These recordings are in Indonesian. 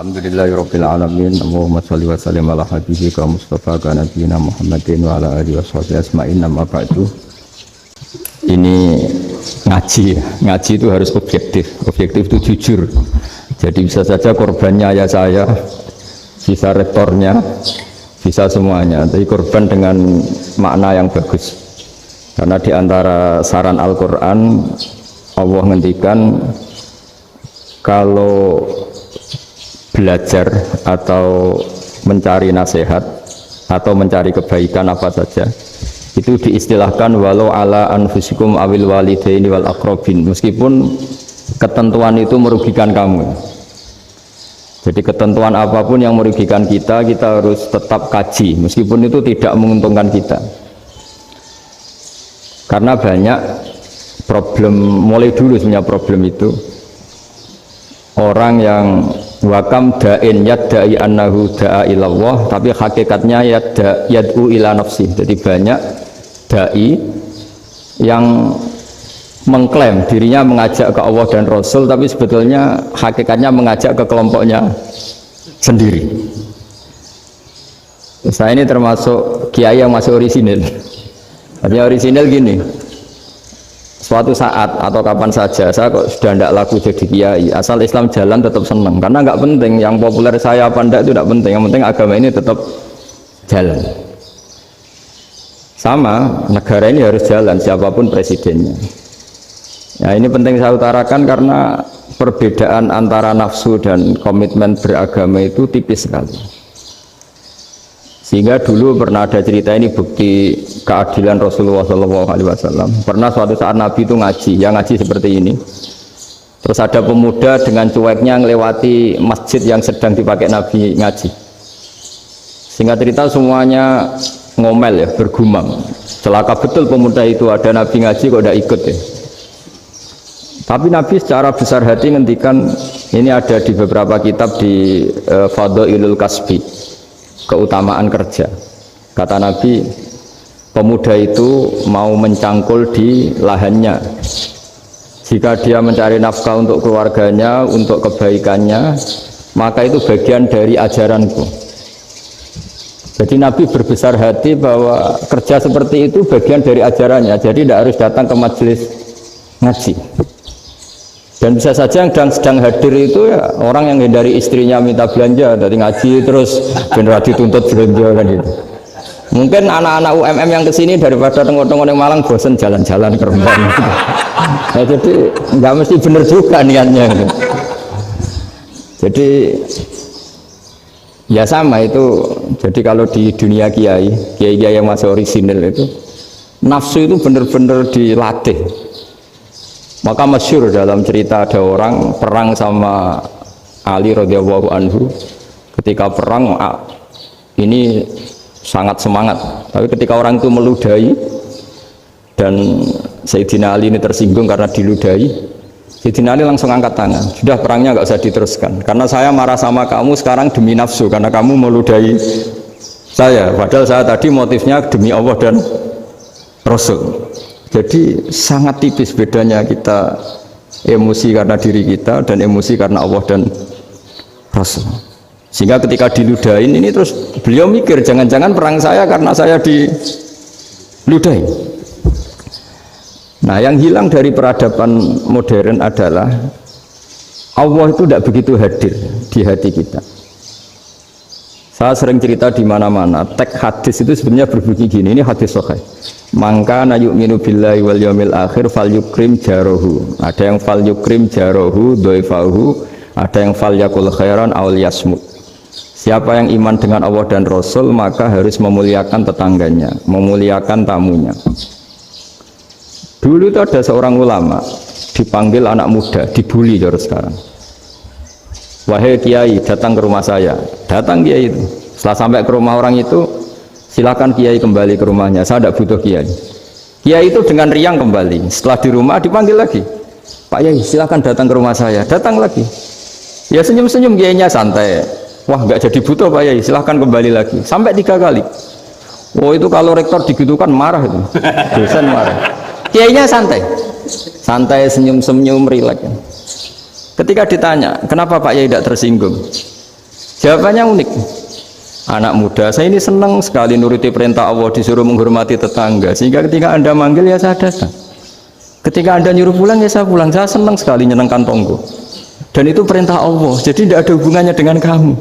Alhamdulillahirabbil alamin. Allahumma shalli wa sallim ala habibika Mustafa ka nabiyina Muhammadin wa ala alihi washabihi asma'in. Amma ba'du. Ini ngaji ya. Ngaji itu harus objektif. Objektif itu jujur. Jadi bisa saja korbannya ayah saya, bisa rektornya, bisa semuanya. Tapi korban dengan makna yang bagus. Karena di antara saran Al-Qur'an Allah ngendikan kalau belajar atau mencari nasihat atau mencari kebaikan apa saja itu diistilahkan walau ala anfusikum awil walidaini wal aqrabin, meskipun ketentuan itu merugikan kamu. Jadi ketentuan apapun yang merugikan kita harus tetap kaji meskipun itu tidak menguntungkan kita, karena banyak problem mulai dulu sebenarnya problem itu orang yang wakam da'in yadda'i annahu da'a ilallah tapi hakikatnya yad'u ila nafsi. Jadi banyak da'i yang mengklaim dirinya mengajak ke Allah dan Rasul tapi sebetulnya hakikatnya mengajak ke kelompoknya sendiri. Saya ini termasuk kiai yang masih orisinil. Artinya orisinil gini, suatu saat atau kapan saja saya kok sudah tidak laku jadi kiai, asal Islam jalan tetap senang, karena nggak penting yang populer saya apa enggak itu tidak penting, yang penting agama ini tetap jalan. Sama negara ini harus jalan siapapun presidennya. Ya ini penting saya utarakan karena perbedaan antara nafsu dan komitmen beragama itu tipis sekali. Sehingga dulu pernah ada cerita, ini bukti keadilan Rasulullah SAW. Pernah suatu saat Nabi itu ngaji, yang ngaji seperti ini. Terus ada pemuda dengan cueknya melewati masjid yang sedang dipakai Nabi ngaji. Sehingga cerita semuanya ngomel ya, bergumam. Celaka betul pemuda itu, ada Nabi ngaji kok tidak ikut ya. Tapi Nabi secara besar hati ngendikan, ini ada di beberapa kitab di Fadhailul Kasbi, keutamaan kerja. Kata Nabi, pemuda itu mau mencangkul di lahannya. Jika dia mencari nafkah untuk keluarganya, untuk kebaikannya, maka itu bagian dari ajaranku. Jadi Nabi berbesar hati bahwa kerja seperti itu bagian dari ajarannya. Jadi tidak harus datang ke majelis ngaji. Dan bisa saja yang sedang hadir itu ya orang yang hindari istrinya minta belanja dari ngaji terus benar dituntut belanja kan gitu. Mungkin anak-anak UMM yang kesini daripada tengok-tengok yang Malang bosan jalan-jalan ke Rembang gitu. Nah, jadi nggak mesti benar juga niatnya gitu. Jadi ya sama itu. Jadi kalau di dunia kiai yang masih orisinil itu nafsu itu benar-benar dilatih. Maka masyhur dalam cerita ada orang perang sama Ali radhiyallahu anhu. Ketika perang ini sangat semangat, tapi ketika orang itu meludahi dan Sayyidina Ali ini tersinggung karena diludahi, Sayyidina Ali langsung angkat tangan, sudah perangnya nggak usah diteruskan karena saya marah sama kamu sekarang demi nafsu karena kamu meludahi saya, padahal saya tadi motifnya demi Allah dan Rasul. Jadi sangat tipis bedanya kita emosi karena diri kita dan emosi karena Allah dan Rasul. Sehingga ketika diludahin ini terus beliau mikir jangan-jangan perang saya karena saya diludahin. Nah yang hilang dari peradaban modern adalah Allah itu tidak begitu hadir di hati kita. Saya sering cerita di mana-mana, teks hadis itu sebenarnya berbunyi gini, ini hadis sahih. Mangka na yu'minu billahi wal yaumil akhir fal yukrim jarohu. Ada yang fal yukrim jarohu doifahu, ada yang fal yakul khairan aul yasmut. Siapa yang iman dengan Allah dan Rasul maka harus memuliakan tetangganya, memuliakan tamunya. Dulu itu ada seorang ulama dipanggil anak muda, dibully terus sekarang. Wahai kiai, datang ke rumah saya. Datang kiai itu. Setelah sampai ke rumah orang itu, silakan kiai kembali ke rumahnya. Saya tidak butuh kiai. Kiai itu dengan riang kembali. Setelah di rumah dipanggil lagi. Pak Yai, silakan datang ke rumah saya. Datang lagi. Ya senyum-senyum kiainya santai. Wah, nggak jadi butuh Pak Yai. Silakan kembali lagi. Sampai 3 kali. Oh itu kalau rektor digitukan marah itu. Dosen marah. Kiainya santai. Santai, senyum-senyum, rileks. Ketika ditanya, kenapa Pak Yai tidak tersinggung? Jawabannya unik. Anak muda, saya ini senang sekali nuruti perintah Allah, disuruh menghormati tetangga, sehingga ketika Anda manggil ya saya datang. Ketika Anda nyuruh pulang ya saya pulang. Saya senang sekali nyenangkan tonggo. Dan itu perintah Allah, jadi tidak ada hubungannya dengan kamu.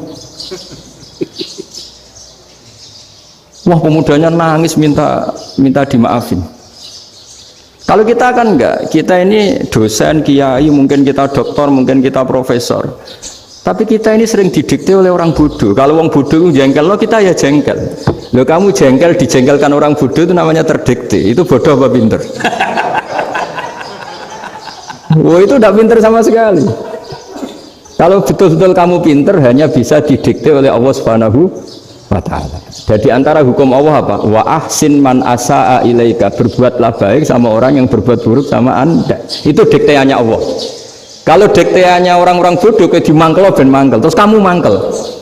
Wah, pemudanya nangis minta dimaafin. Kalau kita kan enggak, kita ini dosen, kiai, mungkin kita doktor, mungkin kita profesor. Tapi kita ini sering didikte oleh orang bodoh. Kalau orang bodoh jengkel, lo kita ya jengkel. Lo kamu jengkel, dijengkelkan orang bodoh itu namanya terdikte. Itu bodoh apa pinter? Wah, itu tidak pinter sama sekali. Kalau betul-betul kamu pinter, hanya bisa didikte oleh Allah Subhanahu wa ta'ala. Jadi antara hukum Allah apa? Wa ahsin man asa'a ilaika, berbuatlah baik sama orang yang berbuat buruk sama Anda. Itu dikteannya Allah. Kalau dikteannya orang-orang bodoh kayak dimangkel ben mangkel, terus kamu mangkel,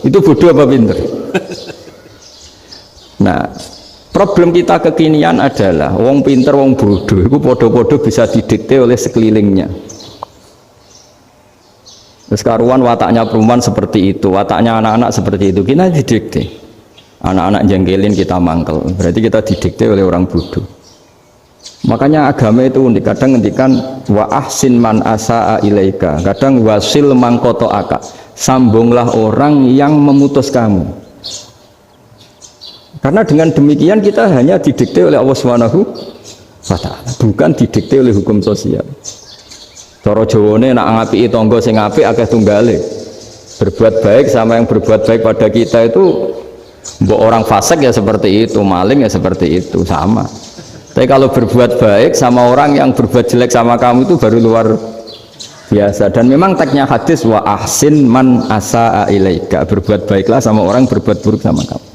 itu bodoh apa pinter? Nah, problem kita kekinian adalah wong pinter, wong bodoh itu podo-podo bisa didikte oleh sekelilingnya. Terus karuan wataknya perempuan seperti itu, wataknya anak-anak seperti itu, kita didikte. Anak-anak jengkelin kita mangkel, berarti kita didikte oleh orang bodoh. Makanya agama itu unik, kadang ngendikan wa ahsin man asa'a ilaika, kadang wasil man qata'aka, sambunglah orang yang memutus kamu. Karena dengan demikian kita hanya didikte oleh Allah Subhanahu wa ta'ala, bukan didikte oleh hukum sosial. Cara Jawane nak ngapiki tangga sing apik akeh tunggale. Berbuat baik sama yang berbuat baik pada kita itu, mbok orang fasik ya seperti itu, maling ya seperti itu, sama. Tapi kalau berbuat baik sama orang yang berbuat jelek sama kamu itu baru luar biasa. Dan memang teksnya hadis wa ahsin man asa'a ilaika, berbuat baiklah sama orang berbuat buruk sama kamu.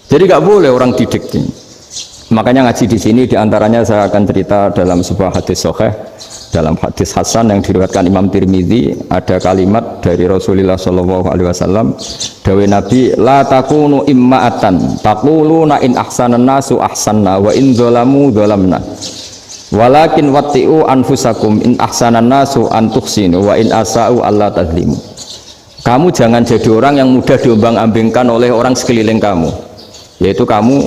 Jadi nggak boleh orang didikte. Makanya ngaji di sini diantaranya saya akan cerita dalam sebuah hadis sahih, dalam hadis hasan yang diriwayatkan Imam Tirmidzi, ada kalimat dari Rasulullah SAW, dawe Nabi, la takunu imma'atan taquluna in ahsanan nasu ahsanna wa in dzalamu dzalamna walakin watti'u anfusakum in ahsanan nasu an tuhsinu wa in asa'u alla tadzlimu. Kamu jangan jadi orang yang mudah diombang-ambingkan oleh orang sekeliling kamu, yaitu kamu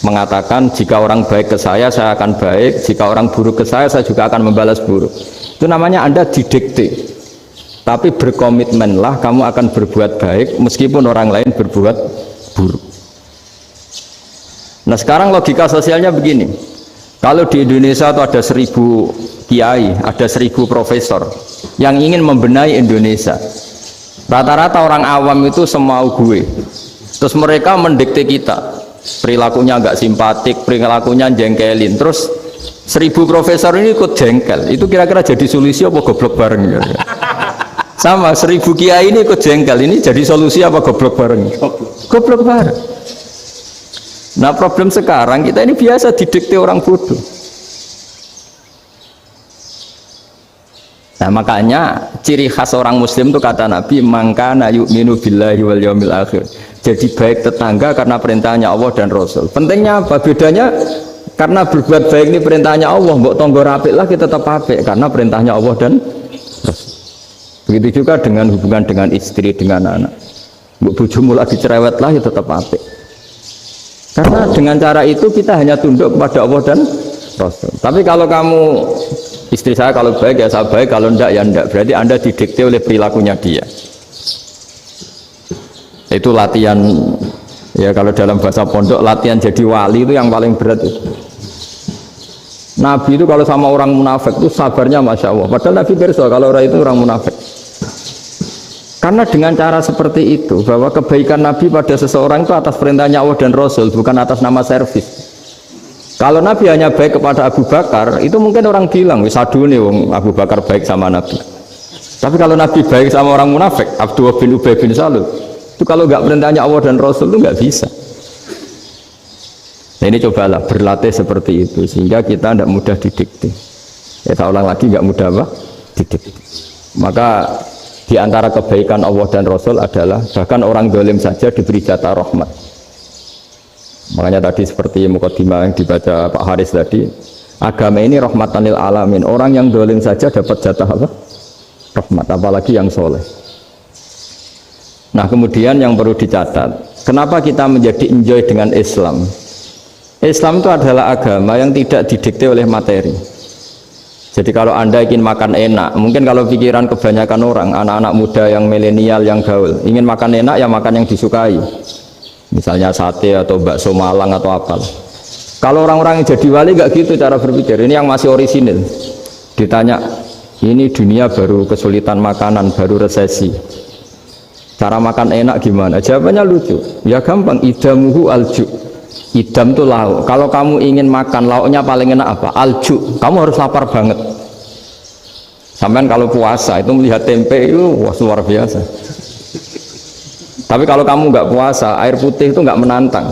mengatakan jika orang baik ke saya akan baik, jika orang buruk ke saya juga akan membalas buruk. Itu namanya Anda didikte. Tapi berkomitmenlah kamu akan berbuat baik meskipun orang lain berbuat buruk. Nah sekarang logika sosialnya begini, kalau di Indonesia itu ada 1000 kiai, ada 1000 profesor yang ingin membenahi Indonesia, rata-rata orang awam itu semau gue, terus mereka mendikte kita, perilakunya agak simpatik, perilakunya jengkelin, terus 1000 profesor ini ikut jengkel, itu kira-kira jadi solusi apa goblok bareng? Sama 1000 kiai ini ikut jengkel, ini jadi solusi apa goblok bareng? Goblok bareng. Nah problem sekarang kita ini biasa didikte orang bodoh. Nah makanya ciri khas orang muslim itu kata Nabi, mangkana yu'minu billahi wal yaumil akhir, jadi baik tetangga karena perintahnya Allah dan Rasul. Pentingnya apa? Bedanya karena berbuat baik ini perintahnya Allah, mbok tonggo apik lah kita tetap apik karena perintahnya Allah dan Rasul. Begitu juga dengan hubungan dengan istri, dengan anak. Mbok bojomu lagi cerewet lah ya tetap apik. Karena dengan cara itu kita hanya tunduk kepada Allah dan Rasul. Tapi kalau kamu, istri saya kalau baik ya saya baik, kalau enggak ya enggak, berarti Anda didikte oleh perilakunya dia. Itu latihan, ya kalau dalam bahasa pondok latihan jadi wali itu yang paling berat itu. Nabi itu kalau sama orang munafik itu sabarnya Masya Allah, padahal Nabi berso kalau orang itu orang munafik. Karena dengan cara seperti itu, bahwa kebaikan Nabi pada seseorang itu atas perintahnya Allah dan Rasul, bukan atas nama servis. Kalau Nabi hanya baik kepada Abu Bakar, itu mungkin orang bilang wisadune wong Abu Bakar baik sama Nabi. Tapi kalau Nabi baik sama orang munafik, Abdullah bin Ubay bin Salul, itu kalau nggak perintahnya Allah dan Rasul itu nggak bisa. Nah ini cobalah berlatih seperti itu sehingga kita tidak mudah didikte. Ya saya ulang lagi, nggak mudah apa? Didikte. Maka di antara kebaikan Allah dan Rasul adalah bahkan orang zalim saja diberi jatah rahmat. Makanya tadi seperti mukadimah yang dibaca Pak Haris tadi, agama ini rahmatan lil alamin. Orang yang zalim saja dapat jatah apa? Rahmat, apalagi yang soleh. Nah kemudian yang perlu dicatat, kenapa kita menjadi enjoy dengan Islam? Islam itu adalah agama yang tidak didikte oleh materi. Jadi kalau Anda ingin makan enak, mungkin kalau pikiran kebanyakan orang, anak-anak muda yang milenial, yang gaul, ingin makan enak ya makan yang disukai. Misalnya sate atau bakso Malang atau apa. Kalau orang-orang yang jadi wali nggak gitu cara berpikir. Ini yang masih orisinil. Ditanya, ini dunia baru kesulitan makanan, baru resesi. Cara makan enak gimana? Jawabannya lucu. Ya gampang, idamuhu alju. Idam itu lauk. Kalau kamu ingin makan lauknya paling enak apa? Alju. Kamu harus lapar banget. Sampai kalau puasa itu melihat tempe itu wah, luar biasa. Tapi kalau kamu nggak puasa, air putih itu nggak menantang.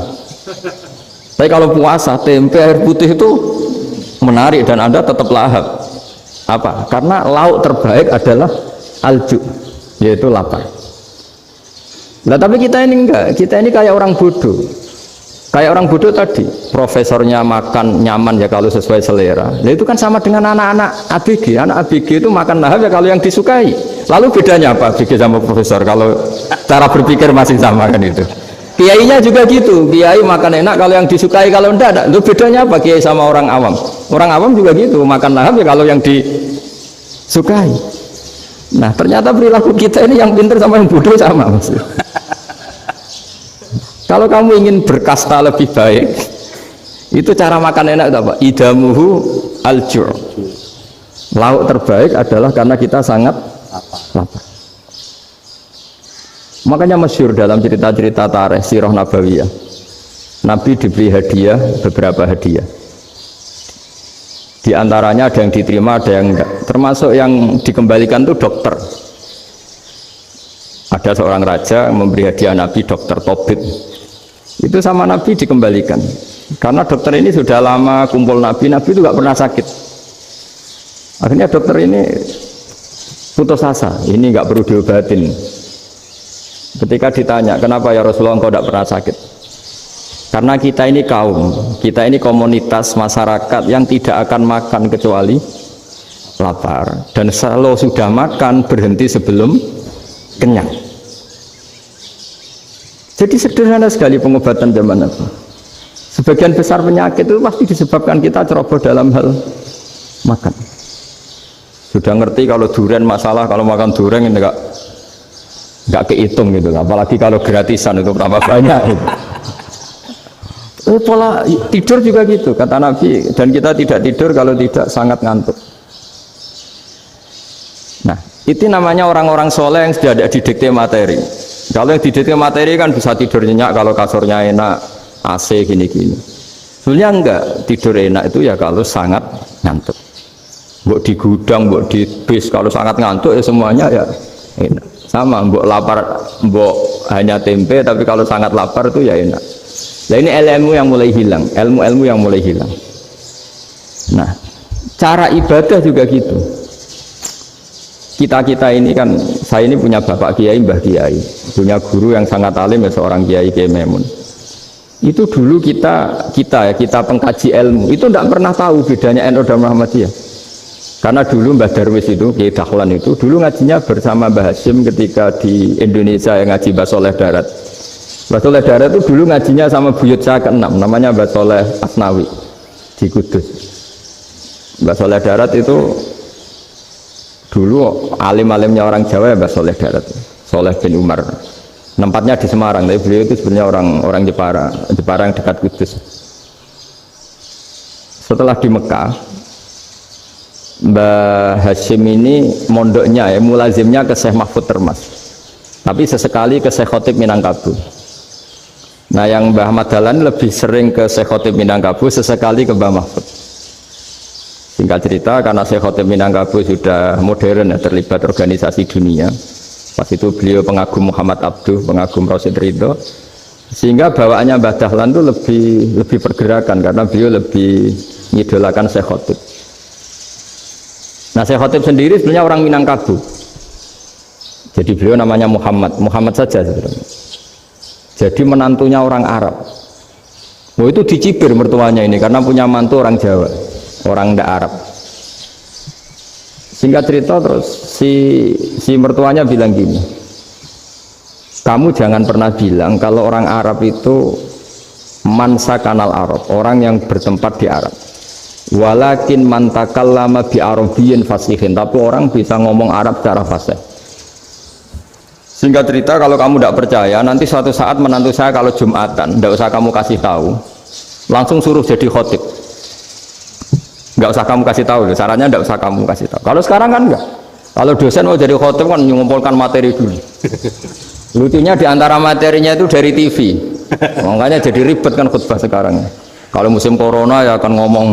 Tapi kalau puasa, tempe air putih itu menarik dan Anda tetap lahap. Apa? Karena lauk terbaik adalah alju, yaitu lapar. Nah tapi kita ini enggak, kita ini kayak orang bodoh. Kayak orang bodoh tadi, profesornya makan nyaman ya kalau sesuai selera. Nah itu kan sama dengan anak-anak ABG. Anak ABG itu makan lahap ya kalau yang disukai. Lalu bedanya apa ABG sama profesor? Kalau cara berpikir masih sama kan itu. Kiainya juga gitu. Kiai makan enak kalau yang disukai, kalau enggak. Lalu bedanya apa kiai sama orang awam? Orang awam juga gitu, makan lahap ya kalau yang disukai. Nah ternyata perilaku kita ini yang pintar sama yang bodoh sama maksudnya. Kalau kamu ingin berkasta lebih baik, itu cara makan enak itu apa? Idamuhu al-ju'. Lauk terbaik adalah karena kita sangat lapar. Makanya masyhur dalam cerita-cerita tarikh sirah nabawiyah. Nabi diberi hadiah, beberapa hadiah. Di antaranya ada yang diterima, ada yang enggak. Termasuk yang dikembalikan itu dokter. Ada seorang raja memberi hadiah Nabi dokter Tobit. Itu sama Nabi dikembalikan karena dokter ini sudah lama kumpul Nabi itu gak pernah sakit. Akhirnya dokter ini putus asa, ini gak perlu diobatin. Ketika ditanya kenapa ya Rasulullah engkau gak pernah sakit, karena kita ini kaum, kita ini komunitas masyarakat yang tidak akan makan kecuali lapar, dan kalau sudah makan berhenti sebelum kenyang. Jadi sederhana sekali pengobatan zaman Nabi. Sebagian besar penyakit itu pasti disebabkan kita ceroboh dalam hal makan. Sudah ngerti kalau durian masalah, kalau makan durian ini nggak kehitung gitu. Apalagi kalau gratisan itu berapa banyak. Gitu. Pola tidur juga gitu kata Nabi. Dan kita tidak tidur kalau tidak sangat ngantuk. Nah, itu namanya orang-orang soleh yang sudah ada didikte materi. Kalau yang didikte materi kan bisa tidur nyenyak kalau kasurnya enak, AC gini-gini. Sebenarnya enggak, tidur enak itu ya kalau sangat ngantuk. Mbok di gudang, mbok di bis, kalau sangat ngantuk ya semuanya ya enak. Sama, mbok lapar, mbok hanya tempe, tapi kalau sangat lapar itu ya enak. Nah ini ilmu yang mulai hilang, ilmu-ilmu yang mulai hilang. Nah, cara ibadah juga gitu. Kita ini kan, saya ini punya bapak kiai, mbah kiai, punya guru yang sangat alim ya seorang kiai Memun. Itu dulu kita pengkaji ilmu itu tidak pernah tahu bedanya NU dan Muhammadiyah. Karena dulu Mbah Darwis itu, Kiai Dahlan itu dulu ngajinya bersama Mbah Hashim ketika di Indonesia yang ngaji Mbah Soleh Darat. Mbah Soleh Darat itu dulu ngajinya sama buyut saya ke-6, namanya Mbah Soleh Asnawi di Kudus. Mbah Soleh Darat itu dulu alim-alimnya orang Jawa ya Mbah Soleh Darat, Soleh bin Umar. Tempatnya di Semarang, tapi beliau itu sebenarnya orang Jepara yang dekat Kudus. Setelah di Mekah, Mbah Hashim ini mondoknya ya, mulazimnya ke Syekh Mahfud Termas. Tapi sesekali ke Syekh Khotib Minangkabau. Nah yang Mbah Ahmad Dahlan lebih sering ke Syekh Khotib Minangkabau, sesekali ke Mbah Mahfud. Singkat cerita, karena Syekh Khotib Minangkabau sudah modern ya, terlibat organisasi dunia. Pas itu beliau pengagum Muhammad Abduh, pengagum Rasid Ridho, sehingga bawaannya Mbah Dahlan itu lebih pergerakan karena beliau lebih mengidolakan Syekh Khotib. Nah Syekh Khotib sendiri sebenarnya orang Minangkabau. Jadi beliau namanya Muhammad saja sebenarnya. Jadi menantunya orang Arab. Oh itu dicibir mertuanya ini karena punya mantu orang Jawa, orang ndak Arab. Singkat cerita terus si mertuanya bilang gini, kamu jangan pernah bilang kalau orang Arab itu mansa kanal Arab, orang yang bertempat di Arab. Walakin man takallama bi arabiyyin fasihin, tapi orang bisa ngomong Arab secara fasih. Singkat cerita, kalau kamu tidak percaya, nanti suatu saat menantu saya kalau Jumatan, tidak usah kamu kasih tahu, langsung suruh jadi khotib. Nggak usah kamu kasih tahu, sarannya tidak usah kamu kasih tahu. Kalau sekarang kan enggak. Kalau dosen mau jadi khotib kan mengumpulkan materi dulu. Lucunya di antara materinya itu dari TV, makanya jadi ribet kan khutbah sekarang. Kalau musim corona ya akan ngomong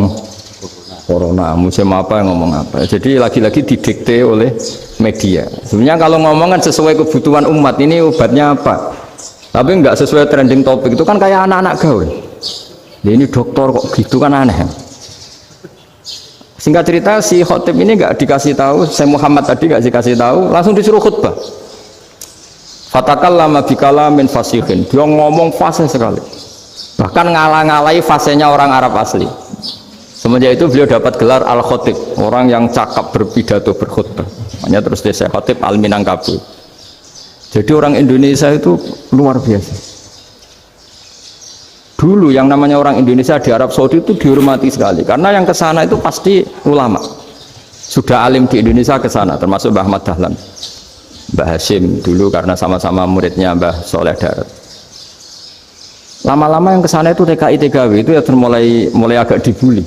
corona, musim apa yang ngomong apa. Jadi lagi-lagi didikte oleh media. Sebenarnya kalau ngomong kan sesuai kebutuhan umat, ini obatnya apa. Tapi nggak sesuai trending topik, itu kan kayak anak-anak gaul. Ini dokter kok gitu kan aneh. Singkat cerita si khotib ini nggak dikasih tahu, saya Muhammad tadi nggak dikasih tahu, langsung disuruh khutbah. Fatakallama bikalamin fasihin, dia ngomong fasih sekali. Bahkan ngalah-ngalahi fasihnya orang Arab asli. Semenjak itu beliau dapat gelar Al-Khotib, orang yang cakap berpidato berkhutbah. Makanya terus dia Khotib Al-Minangkabau. Jadi orang Indonesia itu luar biasa. Dulu yang namanya orang Indonesia di Arab Saudi itu dihormati sekali, karena yang ke sana itu pasti ulama. Sudah alim di Indonesia ke sana, termasuk Mbah Ahmad Dahlan, Mbah Hashim dulu karena sama-sama muridnya Mbah Soleh Darat. Lama-lama yang ke sana itu TKI TKW itu ya mulai agak dibully.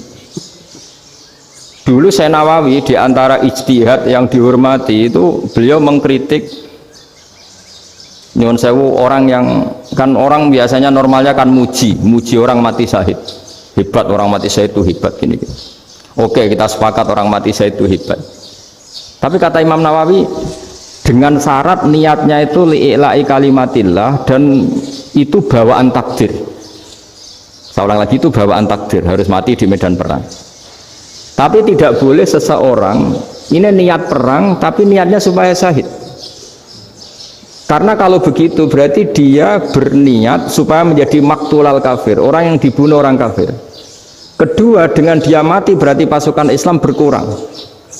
Dulu Syekh Nawawi di antara ijtihad yang dihormati itu beliau mengkritik nyuwun sewu orang yang kan orang biasanya normalnya kan muji orang mati syahid, hebat orang mati syahid itu hebat gini. Oke, kita sepakat orang mati syahid itu hebat. Tapi kata Imam Nawawi dengan syarat niatnya itu li'ila'i kalimatillah dan itu bawaan takdir. Saya ulang lagi, itu bawaan takdir, harus mati di medan perang. Tapi tidak boleh seseorang ini niat perang tapi niatnya supaya syahid. Karena kalau begitu berarti dia berniat supaya menjadi maktulal kafir, orang yang dibunuh orang kafir. Kedua, dengan dia mati berarti pasukan Islam berkurang.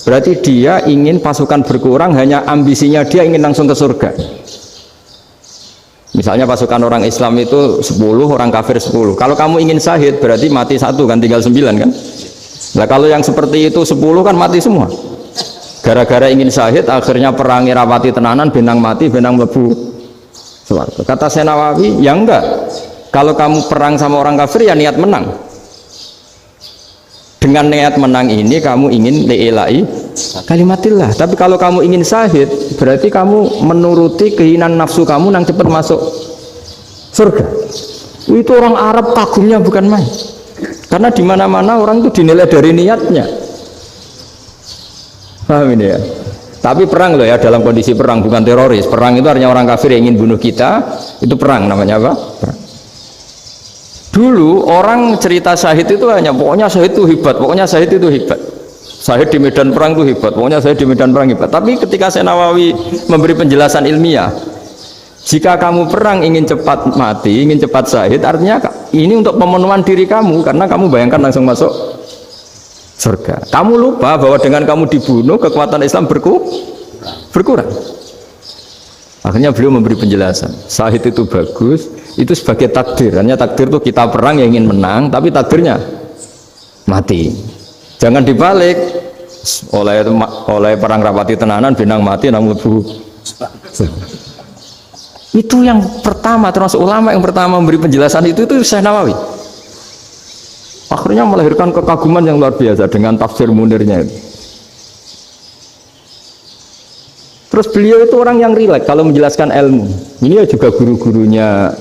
Berarti dia ingin pasukan berkurang, hanya ambisinya dia ingin langsung ke surga. Misalnya pasukan orang Islam itu 10, orang kafir 10. Kalau kamu ingin syahid berarti mati 1 kan, tinggal 9 kan. Nah kalau yang seperti itu 10 kan mati semua. Gara-gara ingin syahid akhirnya perangi rapati tenanan, benang mati, benang mlebu swarga. Kata Syekh Nawawi, ya enggak. Kalau kamu perang sama orang kafir ya niat menang. Dengan niat menang ini kamu ingin li'ila'i kalimatillah. Tapi kalau kamu ingin syahid berarti kamu menuruti keinginan nafsu kamu yang cepat masuk surga. Itu orang Arab kagumnya bukan main. Karena di mana-mana orang itu dinilai dari niatnya. Paham ini ya? Tapi perang loh ya, dalam kondisi perang, bukan teroris. Perang itu artinya orang kafir yang ingin bunuh kita, itu perang namanya apa? Perang. Dulu orang cerita syahid itu hanya pokoknya syahid itu hebat, pokoknya syahid itu hebat. Syahid di medan perang itu hebat, pokoknya syahid di medan perang hebat. Tapi ketika Syekh Nawawi memberi penjelasan ilmiah, jika kamu perang ingin cepat mati, ingin cepat syahid, artinya ini untuk pemenuhan diri kamu, karena kamu bayangkan langsung masuk surga. Kamu lupa bahwa dengan kamu dibunuh kekuatan Islam berkurang. Akhirnya beliau memberi penjelasan, syahid itu bagus, itu sebagai takdir. Hanya takdir itu kita perang yang ingin menang, tapi takdirnya mati. Jangan dibalik, oleh perang rapati tenanan, benang mati, namun itu yang pertama, termasuk ulama yang pertama memberi penjelasan itu Syekh Nawawi. Akhirnya melahirkan kekaguman yang luar biasa dengan tafsir Munirnya itu. Terus beliau itu orang yang rileks kalau menjelaskan ilmu. Ini ya juga guru-gurunya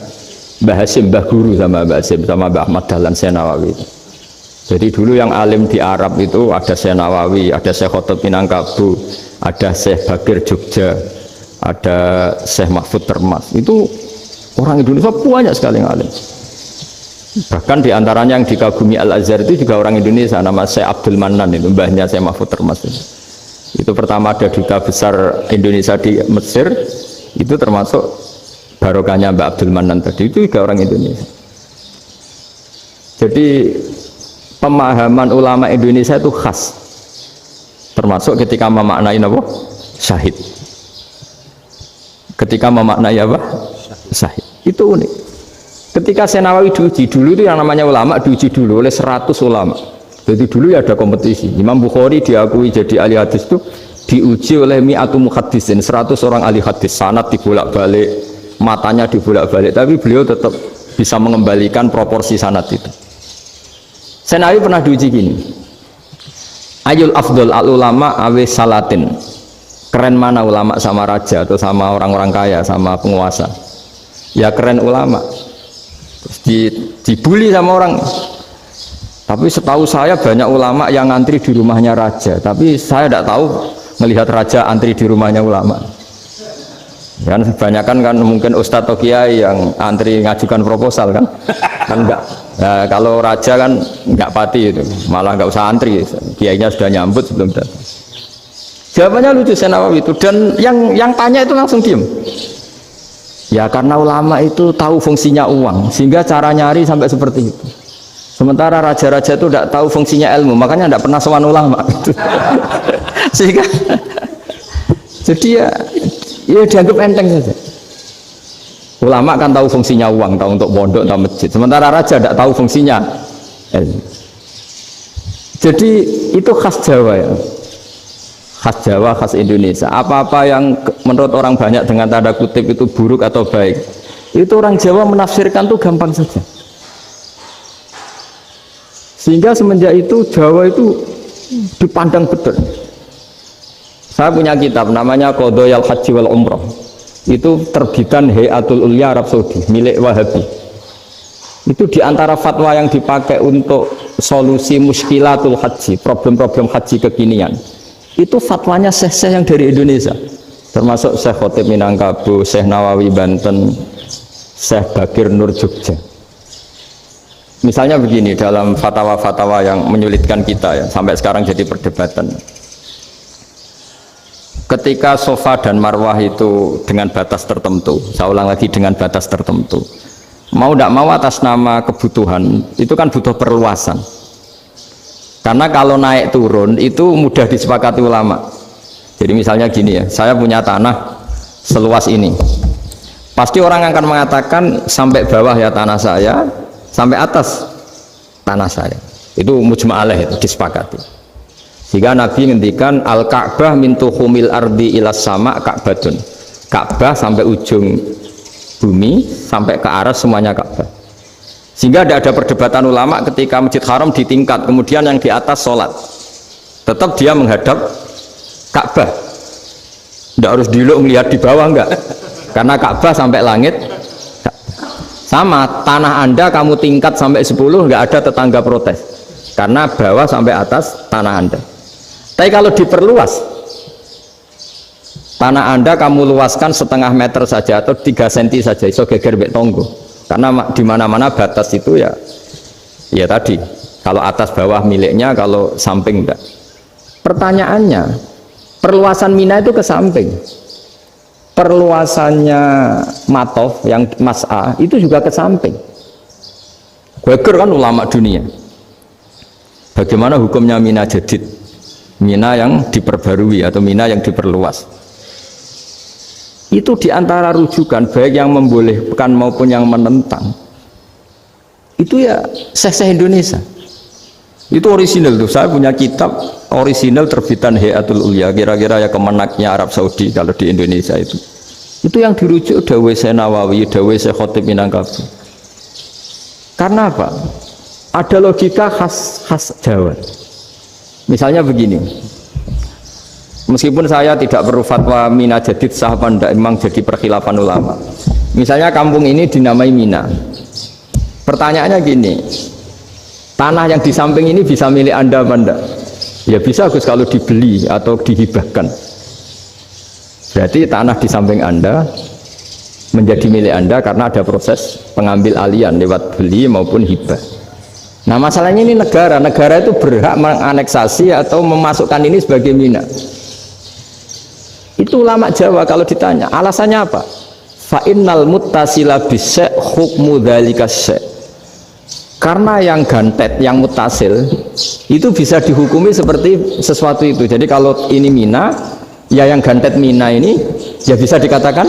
Mbah Hashim, Mbah Guru sama Mbah Hashim sama Mbah Ahmad Dahlan Syekh Nawawi. Jadi dulu yang alim di Arab itu ada Syekh Nawawi, ada Syekh Khotib Minangkabau, ada Syekh Bakir Jogja, ada Syekh Mahfud Termas. Itu orang Indonesia banyak sekali yang alim. Bahkan diantaranya yang dikagumi Al-Azhar itu juga orang Indonesia, nama Syekh Abdul Manan, itu mbahnya Syekh Mahfud Termas. Itu pertama ada duta besar Indonesia di Mesir, itu termasuk barokahnya Mbak Abdul Manan tadi, itu juga orang Indonesia. Jadi pemahaman ulama Indonesia itu khas, termasuk ketika memaknai apa? Syahid. ketika memaknai apa? Sahih. Itu unik. Ketika Senawawi diuji dulu itu yang namanya ulama diuji dulu oleh 100 ulama. Jadi dulu ya ada kompetisi. Imam Bukhari diakui jadi ahli hadis itu diuji oleh mi'atu muhaddisin, 100 orang ahli hadis, sanad dibolak-balik, matanya dibolak-balik, tapi beliau tetap bisa mengembalikan proporsi sanad itu. Senawawi pernah diuji gini. Ayul afdol al ulama awe salatin. Keren mana ulama sama raja atau sama orang-orang kaya sama penguasa? Ya keren ulama. Terus dibully sama orang. Tapi setahu saya banyak ulama yang ngantri di rumahnya raja, tapi saya tidak tahu melihat raja antri di rumahnya ulama. Kan kebanyakan kan mungkin ustadz atau kiai yang antri ngajukan proposal kan enggak. Nah, kalau raja kan enggak pati itu, malah enggak usah antri, kiainya sudah nyambut sebelum datang. Jawabannya lucu Senawawi itu, dan yang tanya itu langsung diem. Ya karena ulama itu tahu fungsinya uang, sehingga cara nyari sampai seperti itu. Sementara raja-raja itu tidak tahu fungsinya ilmu, makanya tidak pernah sowan ulama. Sehingga jadi ya dianggap enteng saja. Ulama kan tahu fungsinya uang, tahu untuk pondok, tahu masjid. Sementara raja tidak tahu fungsinya ilmu. Jadi itu khas Jawa ya. Khas Jawa, khas Indonesia. Apa-apa yang menurut orang banyak dengan tanda kutip itu buruk atau baik, itu orang Jawa menafsirkan tuh gampang saja. Sehingga semenjak itu Jawa itu dipandang betul. Saya punya kitab namanya Qadhayal Haji wal Umrah. Itu terbitan Hayatul Ulya Arab Saudi, milik Wahabi. Itu diantara fatwa yang dipakai untuk solusi muskilatul haji, problem-problem haji kekinian. Itu fatwanya syekh-syekh yang dari Indonesia, termasuk Syekh Khotib Minangkabau, Syekh Nawawi Banten, Syekh Bakir Nur Jogja. Misalnya begini, dalam fatwa-fatwa yang menyulitkan kita ya, sampai sekarang jadi perdebatan. Ketika sofa dan marwah itu dengan batas tertentu, saya ulang lagi dengan batas tertentu, mau tidak mau atas nama kebutuhan, itu kan butuh perluasan. Karena kalau naik turun itu mudah disepakati ulama. Jadi misalnya gini ya, saya punya tanah seluas ini, pasti orang akan mengatakan sampai bawah ya tanah saya, sampai atas tanah saya. Itu mujma' alaih, itu disepakati. Sehingga Nabi ngendikan al-Ka'bah min tuhumil ardi ilas sama Ka'batun. Ka'bah sampai ujung bumi, sampai ke aras semuanya Ka'bah. Sehingga tidak ada perdebatan ulama ketika Masjid Haram ditingkat, kemudian yang di atas sholat, tetap dia menghadap Ka'bah. Tidak harus diluk melihat di bawah, enggak. Karena Ka'bah sampai langit. Sama, tanah Anda kamu tingkat sampai 10, enggak ada tetangga protes. Karena bawah sampai atas tanah Anda. Tapi kalau diperluas, tanah Anda kamu luaskan setengah meter saja atau 3 cm saja, iso geger mbek tonggo. Karena di mana-mana batas itu ya tadi, kalau atas bawah miliknya, kalau samping enggak. Pertanyaannya, perluasan Mina itu ke samping, perluasannya Matof yang Mas'a itu juga ke samping. Geger kan ulama dunia. Bagaimana hukumnya Mina Jadid, Mina yang diperbarui atau Mina yang diperluas? Itu diantara rujukan baik yang membolehkan maupun yang menentang. Itu ya syekh-syekh Indonesia. Itu orisinal tuh. Saya punya kitab orisinal terbitan Hayatul Ulya, kira-kira ya kemenaknya Arab Saudi kalau di Indonesia itu. Itu yang dirujuk dawuh Syekh Nawawi, dawuh Syekh Khotib Minangkabau. Karena apa? Ada logika khas Jawa. Misalnya begini. Meskipun saya tidak perlu fatwa Mina Jadid sah apa enggak, memang jadi perkhilafan ulama. Misalnya kampung ini dinamai Mina. Pertanyaannya gini, tanah yang di samping ini bisa milik Anda apa enggak? Ya bisa Gus kalau dibeli atau dihibahkan. Berarti tanah di samping Anda menjadi milik Anda karena ada proses pengambil alian lewat beli maupun hibah. Nah masalahnya ini negara itu berhak menganeksasi atau memasukkan ini sebagai Mina. Itu ulama Jawa kalau ditanya alasannya apa? Fa innal muttasila bisyai' hukmu dzalika syai'. Karena yang gantet, yang mutasil itu bisa dihukumi seperti sesuatu itu. Jadi kalau ini Mina, ya yang gantet Mina ini ya bisa dikatakan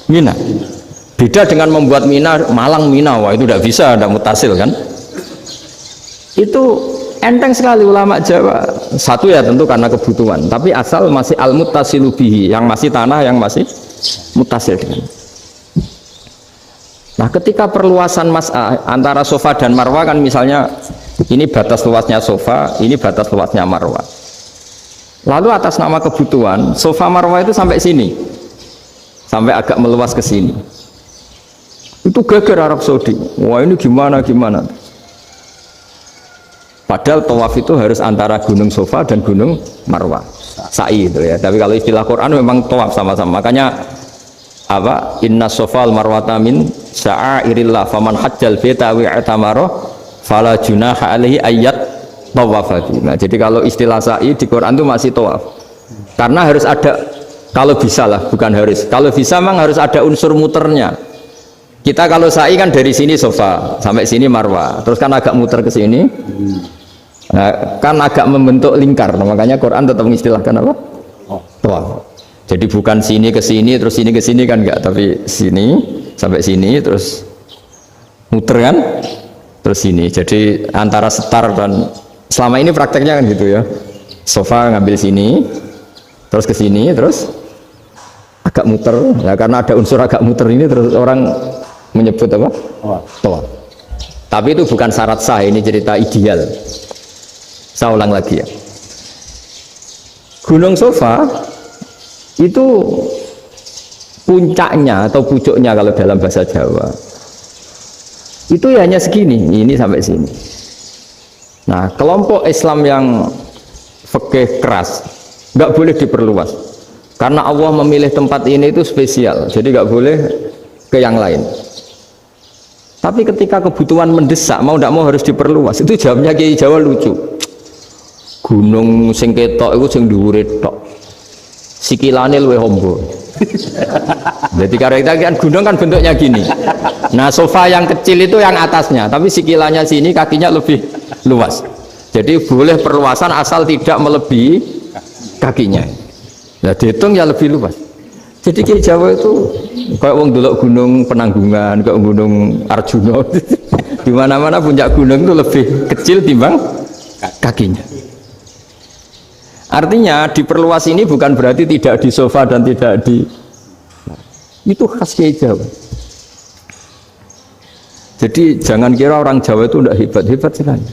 Mina. Beda dengan membuat Mina, Malang Mina, wah itu tidak bisa, tidak mutasil kan. Itu enteng sekali ulama Jawa. Satu ya tentu karena kebutuhan, tapi asal masih al-muttasilu bihi, yang masih tanah yang masih mutasil dengan. Nah, ketika perluasan antara sofa dan marwah kan misalnya ini batas luasnya sofa, ini batas luasnya marwah. Lalu atas nama kebutuhan, sofa marwah itu sampai sini. Sampai agak meluas ke sini. Itu geger Arab Saudi. Wah, ini gimana? Padahal tawaf itu harus antara gunung sofa dan gunung marwah. Sa'i itu ya. Tapi kalau istilah Quran memang tawaf sama-sama. Makanya apa? Inna sofal marwata min sya'airillah faman hajjal baita wa i'tamara fala junaha alaihi ayyat tawafati. Nah, jadi kalau istilah sa'i di Quran itu masih tawaf. Karena harus ada, kalau bisa lah, bukan harus. Kalau bisa memang harus ada unsur muternya. Kita kalau sa'i kan dari sini sofa sampai sini marwah, terus kan agak muter ke sini. Nah, kan agak membentuk lingkar. Nah, makanya Quran tetap mengistilahkan apa? Tawaf. Jadi bukan sini ke sini terus sini ke sini kan enggak, tapi sini sampai sini terus muter kan, terus sini. Jadi antara setar dan selama ini prakteknya kan gitu ya. Sofa ngambil sini, terus ke sini, terus agak muter. Ya karena ada unsur agak muter ini terus orang menyebut apa? Tawaf. Tapi itu bukan syarat sah, ini cerita ideal. Saya ulang lagi ya. Gunung Sofa itu puncaknya atau pucuknya kalau dalam bahasa Jawa itu ya hanya segini, ini sampai sini. Nah, kelompok Islam yang fikih keras nggak boleh diperluas karena Allah memilih tempat ini itu spesial, jadi nggak boleh ke yang lain. Tapi ketika kebutuhan mendesak, mau tidak mau harus diperluas. Itu jawabnya Kiai Jawa lucu. Gunung sing ketok itu sing dhuwure tok, sikilane luwih ombo. Jadi karena kan gunung kan bentuknya gini. Nah, sofa yang kecil itu yang atasnya, tapi sikilannya sini kakinya lebih luas. Jadi boleh perluasan asal tidak melebihi kakinya. Nah, dihitung ya lebih luas. Jadi Kiai Jawa itu kayak wong delok gunung Penanggungan, kayak gunung Arjuna. Di mana-mana puncak gunung itu lebih kecil timbang kakinya. Artinya diperluas ini bukan berarti tidak di sofa dan tidak di, itu khas Kiai Jawa. Jadi jangan kira orang Jawa itu tidak hebat sekali.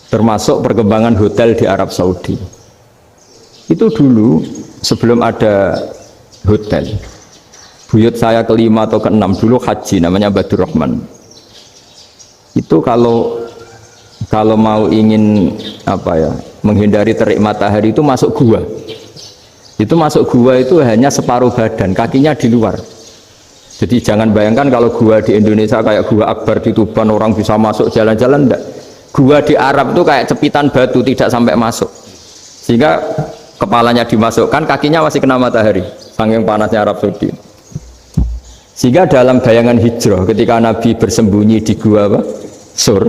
Termasuk perkembangan hotel di Arab Saudi. Itu dulu sebelum ada hotel, buyut saya kelima atau keenam dulu haji, namanya Badur Rahman. Itu kalau mau ingin apa ya, menghindari terik matahari itu masuk gua. Itu masuk gua itu hanya separuh badan, kakinya di luar. Jadi jangan bayangkan kalau gua di Indonesia kayak gua Akbar di Tuban orang bisa masuk jalan-jalan, enggak. Gua di Arab itu kayak cepitan batu, tidak sampai masuk. Sehingga kepalanya dimasukkan, kakinya masih kena matahari, saking panasnya Arab Saudi. Sehingga dalam bayangan hijrah ketika Nabi bersembunyi di gua apa? Sur,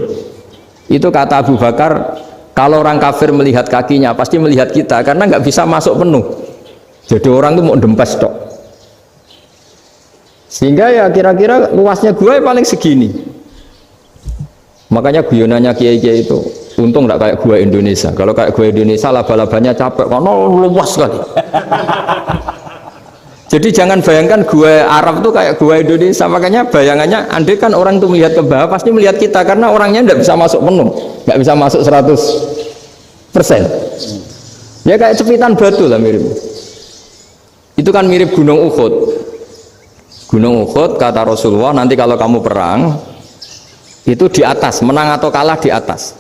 itu kata Abu Bakar, kalau orang kafir melihat kakinya pasti melihat kita karena nggak bisa masuk penuh. Jadi orang itu mau dempes tok. Sehingga ya kira-kira luasnya gua paling segini. Makanya guyonannya kiai-kiai itu untung nggak kayak gua Indonesia. Kalau kayak gua Indonesia laba-labanya capek karena luas sekali. Jadi jangan bayangkan gua Arab tuh kayak gua Indonesia. Makanya bayangannya andai kan orang tuh melihat ke bawah pasti melihat kita karena orangnya nggak bisa masuk penuh, nggak bisa masuk 100%. Ya kayak cepitan batu lah mirip. Itu kan mirip Gunung Uhud. Gunung Uhud kata Rasulullah, nanti kalau kamu perang itu di atas, menang atau kalah di atas,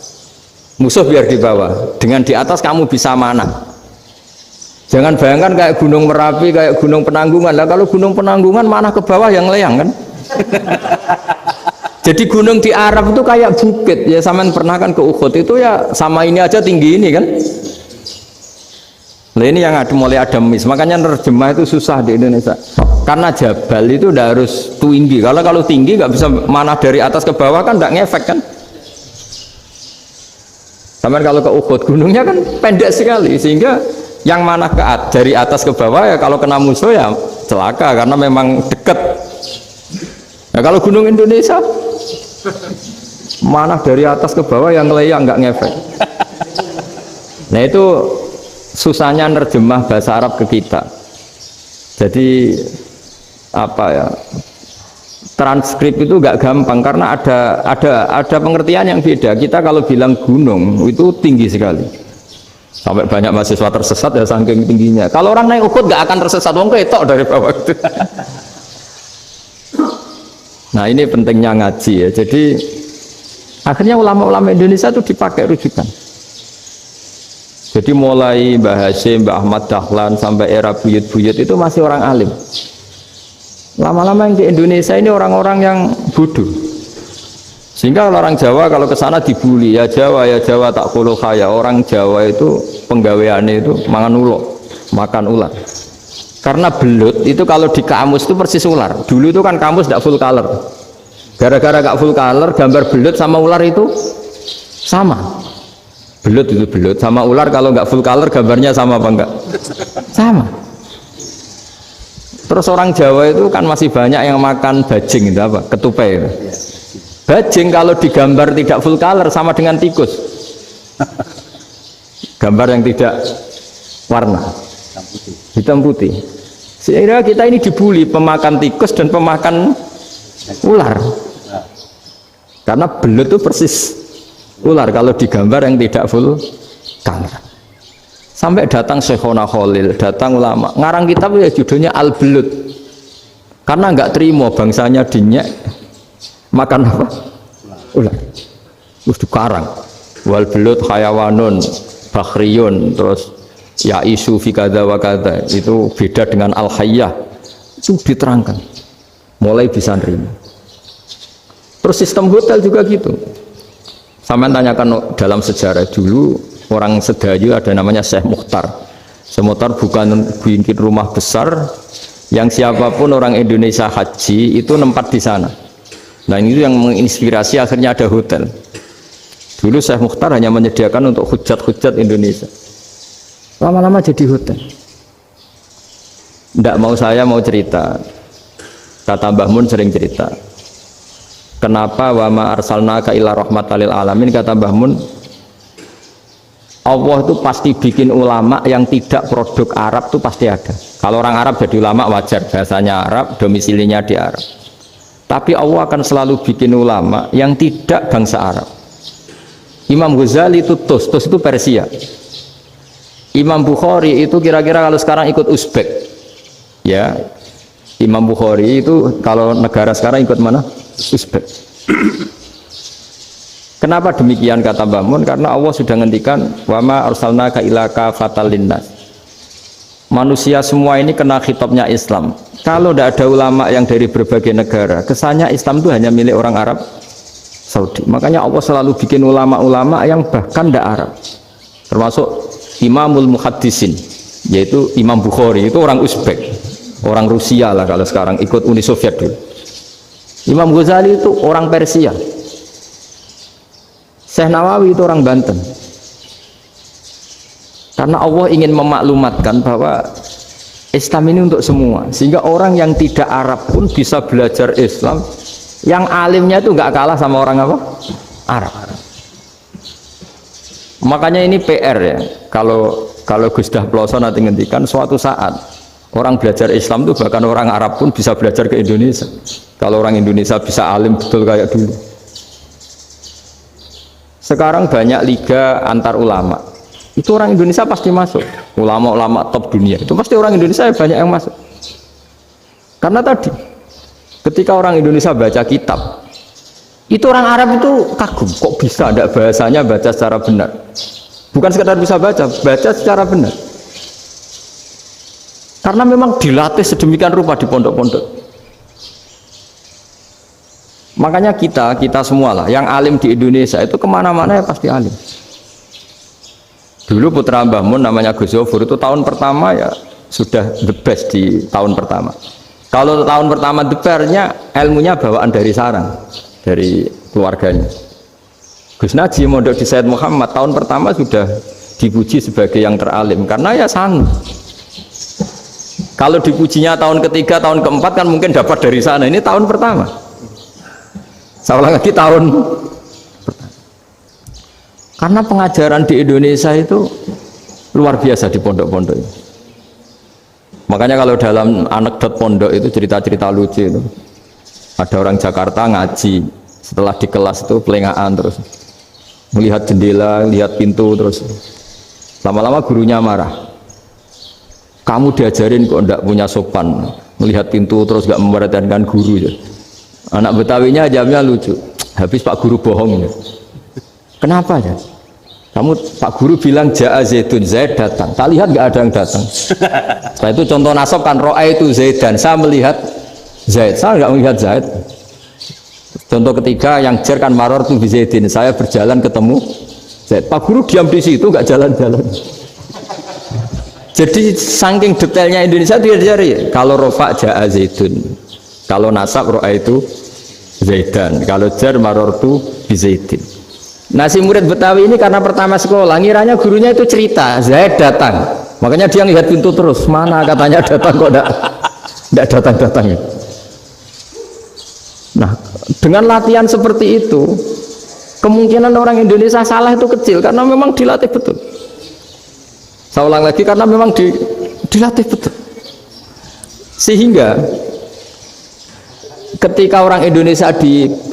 musuh biar di bawah. Dengan di atas kamu bisa mana? Jangan bayangkan kayak Gunung Merapi, kayak Gunung Penanggungan. Lah kalau Gunung Penanggungan mana ke bawah yang layang kan? Jadi gunung di Arab itu kayak bukit. Ya sampean pernah kan ke Uhud itu ya sama ini aja tinggi ini kan? Nah ini yang ada, mulai ada mis. Makanya nerjemah itu susah di Indonesia. Karena jabal itu udah harus tinggi. Kalau tinggi nggak bisa mana dari atas ke bawah kan nggak ngefek kan? Sampai kalau ke Uhud gunungnya kan pendek sekali sehingga yang mana dari atas ke bawah ya kalau kena musuh ya celaka karena memang dekat. Nah, kalau gunung Indonesia mana dari atas ke bawah yang ngeleyak nggak ngefek. Nah itu susahnya nerjemah bahasa Arab ke kita. Jadi apa ya, transkrip itu nggak gampang karena ada pengertian yang beda. Kita kalau bilang gunung itu tinggi sekali, sampai banyak mahasiswa tersesat ya saking tingginya. Kalau orang naik Uhud nggak akan tersesat, wong ketok dari bawah itu. Nah ini pentingnya ngaji ya. Jadi akhirnya ulama-ulama Indonesia itu dipakai rujukan. Jadi mulai Mbah Hasyim, Mbah Ahmad Dahlan sampai era buyut-buyut itu masih orang alim. Lama-lama yang di Indonesia ini orang-orang yang bodoh. Sehingga kalau orang Jawa kalau ke sana dibully, ya Jawa tak kulu kaya. Orang Jawa itu penggaweannya itu makan ular. Karena belut itu kalau di kamus itu persis ular. Dulu itu kan kamus tidak full color. Gara-gara gak full color, gambar belut sama ular itu sama. Belut itu belut sama ular kalau nggak full color gambarnya sama apa enggak? Sama. Terus orang Jawa itu kan masih banyak yang makan bajing itu apa? Ketupai itu. Bajing kalau digambar tidak full color sama dengan tikus. Gambar yang tidak warna hitam putih. Sehingga kita ini dibully pemakan tikus dan pemakan ular. Karena belut itu persis ular kalau digambar yang tidak full color. Sampai datang Syekhona Khalil, datang ulama ngarang kitab ya judulnya Al-Belut. Karena nggak terima bangsanya dinyek makan apa? Ular. Terus dikarang. Wal belut hayawanun bakhriyun, terus ya isu fi kadza wa kadza, itu beda dengan al-hayyah. Itu diterangkan. Mulai bisa nerima. Terus sistem hotel juga gitu. Sampai tanyakan dalam sejarah dulu orang Sedayu ada namanya Syekh Mukhtar. Syekh Mukhtar bukan bikin rumah besar yang siapapun orang Indonesia haji itu nempat di sana. Nah ini yang menginspirasi akhirnya ada hotel. Dulu Syekh Mukhtar hanya menyediakan untuk hujat-hujat Indonesia. Lama-lama jadi hotel. Tidak mau saya mau cerita. Kata Mbah Mun sering cerita. Kenapa wa ma arsalnaka illa rahmatan lil alamin, kata Mbah Mun, Allah itu pasti bikin ulama yang tidak produk Arab itu pasti ada. Kalau orang Arab jadi ulama wajar, bahasanya Arab, domisilinya di Arab. Tapi Allah akan selalu bikin ulama yang tidak bangsa Arab. Imam Ghazali itu Tus itu Persia. Imam Bukhari itu kira-kira kalau sekarang ikut Uzbek. Ya, Imam Bukhari itu kalau negara sekarang ikut mana? Uzbek. Kenapa demikian kata Mbah Mun? Karena Allah sudah ngendikan wa ma arsalnaka illa kafatal linnas. Manusia semua ini kena khitabnya Islam. Kalau tidak ada ulama yang dari berbagai negara, kesannya Islam itu hanya milik orang Arab Saudi. Makanya Allah selalu bikin ulama-ulama yang bahkan tidak Arab. Termasuk Imamul Muhaddisin, yaitu Imam Bukhari, itu orang Uzbek, orang Rusia lah kalau sekarang, ikut Uni Soviet dulu. Imam Ghazali itu orang Persia. Syekh Nawawi itu orang Banten. Karena Allah ingin memaklumatkan bahwa Islam ini untuk semua, sehingga orang yang tidak Arab pun bisa belajar Islam. Yang alimnya itu nggak kalah sama orang apa? Arab. Makanya ini PR ya. Kalau Gus Dah Ploso nanti ngendikan suatu saat orang belajar Islam itu bahkan orang Arab pun bisa belajar ke Indonesia. Kalau orang Indonesia bisa alim betul kayak dulu. Sekarang banyak liga antar ulama. Itu orang Indonesia pasti masuk. Ulama-ulama top dunia itu pasti orang Indonesia banyak yang masuk. Karena tadi ketika orang Indonesia baca kitab, itu orang Arab itu kagum, kok bisa ada bahasanya baca secara benar. Bukan sekedar bisa baca secara benar. Karena memang dilatih sedemikian rupa di pondok-pondok. Makanya kita semua lah, yang alim di Indonesia itu kemana-mana ya pasti alim. Dulu putra Mbah Mun namanya Gus Zofur itu tahun pertama ya sudah the best di tahun pertama. Kalau tahun pertama the best-nya ilmunya bawaan dari sarang, dari keluarganya. Gus Najib mondok di Sayyid Muhammad tahun pertama sudah dipuji sebagai yang teralim karena ya sanggup. Kalau dipujinya tahun ketiga, tahun keempat kan mungkin dapat dari sana. Ini tahun pertama. Saya ulang lagi tahun pertama. Karena pengajaran di Indonesia itu luar biasa di pondok-pondok ini. Makanya kalau dalam anekdot pondok itu cerita-cerita lucu itu. Ada orang Jakarta ngaji, setelah di kelas itu pelengahan terus. Melihat jendela, lihat pintu terus. Lama-lama gurunya marah. Kamu diajarin kok ndak punya sopan, melihat pintu terus gak memperhatikan guru ya. Anak Betawinya jamnya lucu. Habis Pak Guru bohong ya. Kenapa ya? Kamu Pak Guru bilang Ja'a Zaidun, Zaid datang. Saya lihat gak ada yang datang. Setelah itu contoh nasab kan ro'a itu Zaidan. Saya melihat Zaid, saya gak melihat Zaid. Contoh ketiga yang jer kan maror tuh Zaidin. Saya berjalan ketemu Zaid. Pak Guru diam di situ gak jalan-jalan. Jadi saking detailnya Indonesia dia cari. Kalau rofa Ja'a Zaidun, kalau nasab ro'a itu Zaidan, kalau jar marortu bizaidin. Nah si murid Betawi ini karena pertama sekolah ngiranya gurunya itu cerita Zaid datang, makanya dia lihat pintu terus, mana katanya datang kok enggak datang-datang. Nah dengan latihan seperti itu kemungkinan orang Indonesia salah itu kecil karena memang dilatih betul. Saya ulang lagi karena memang dilatih betul. Sehingga ketika orang Indonesia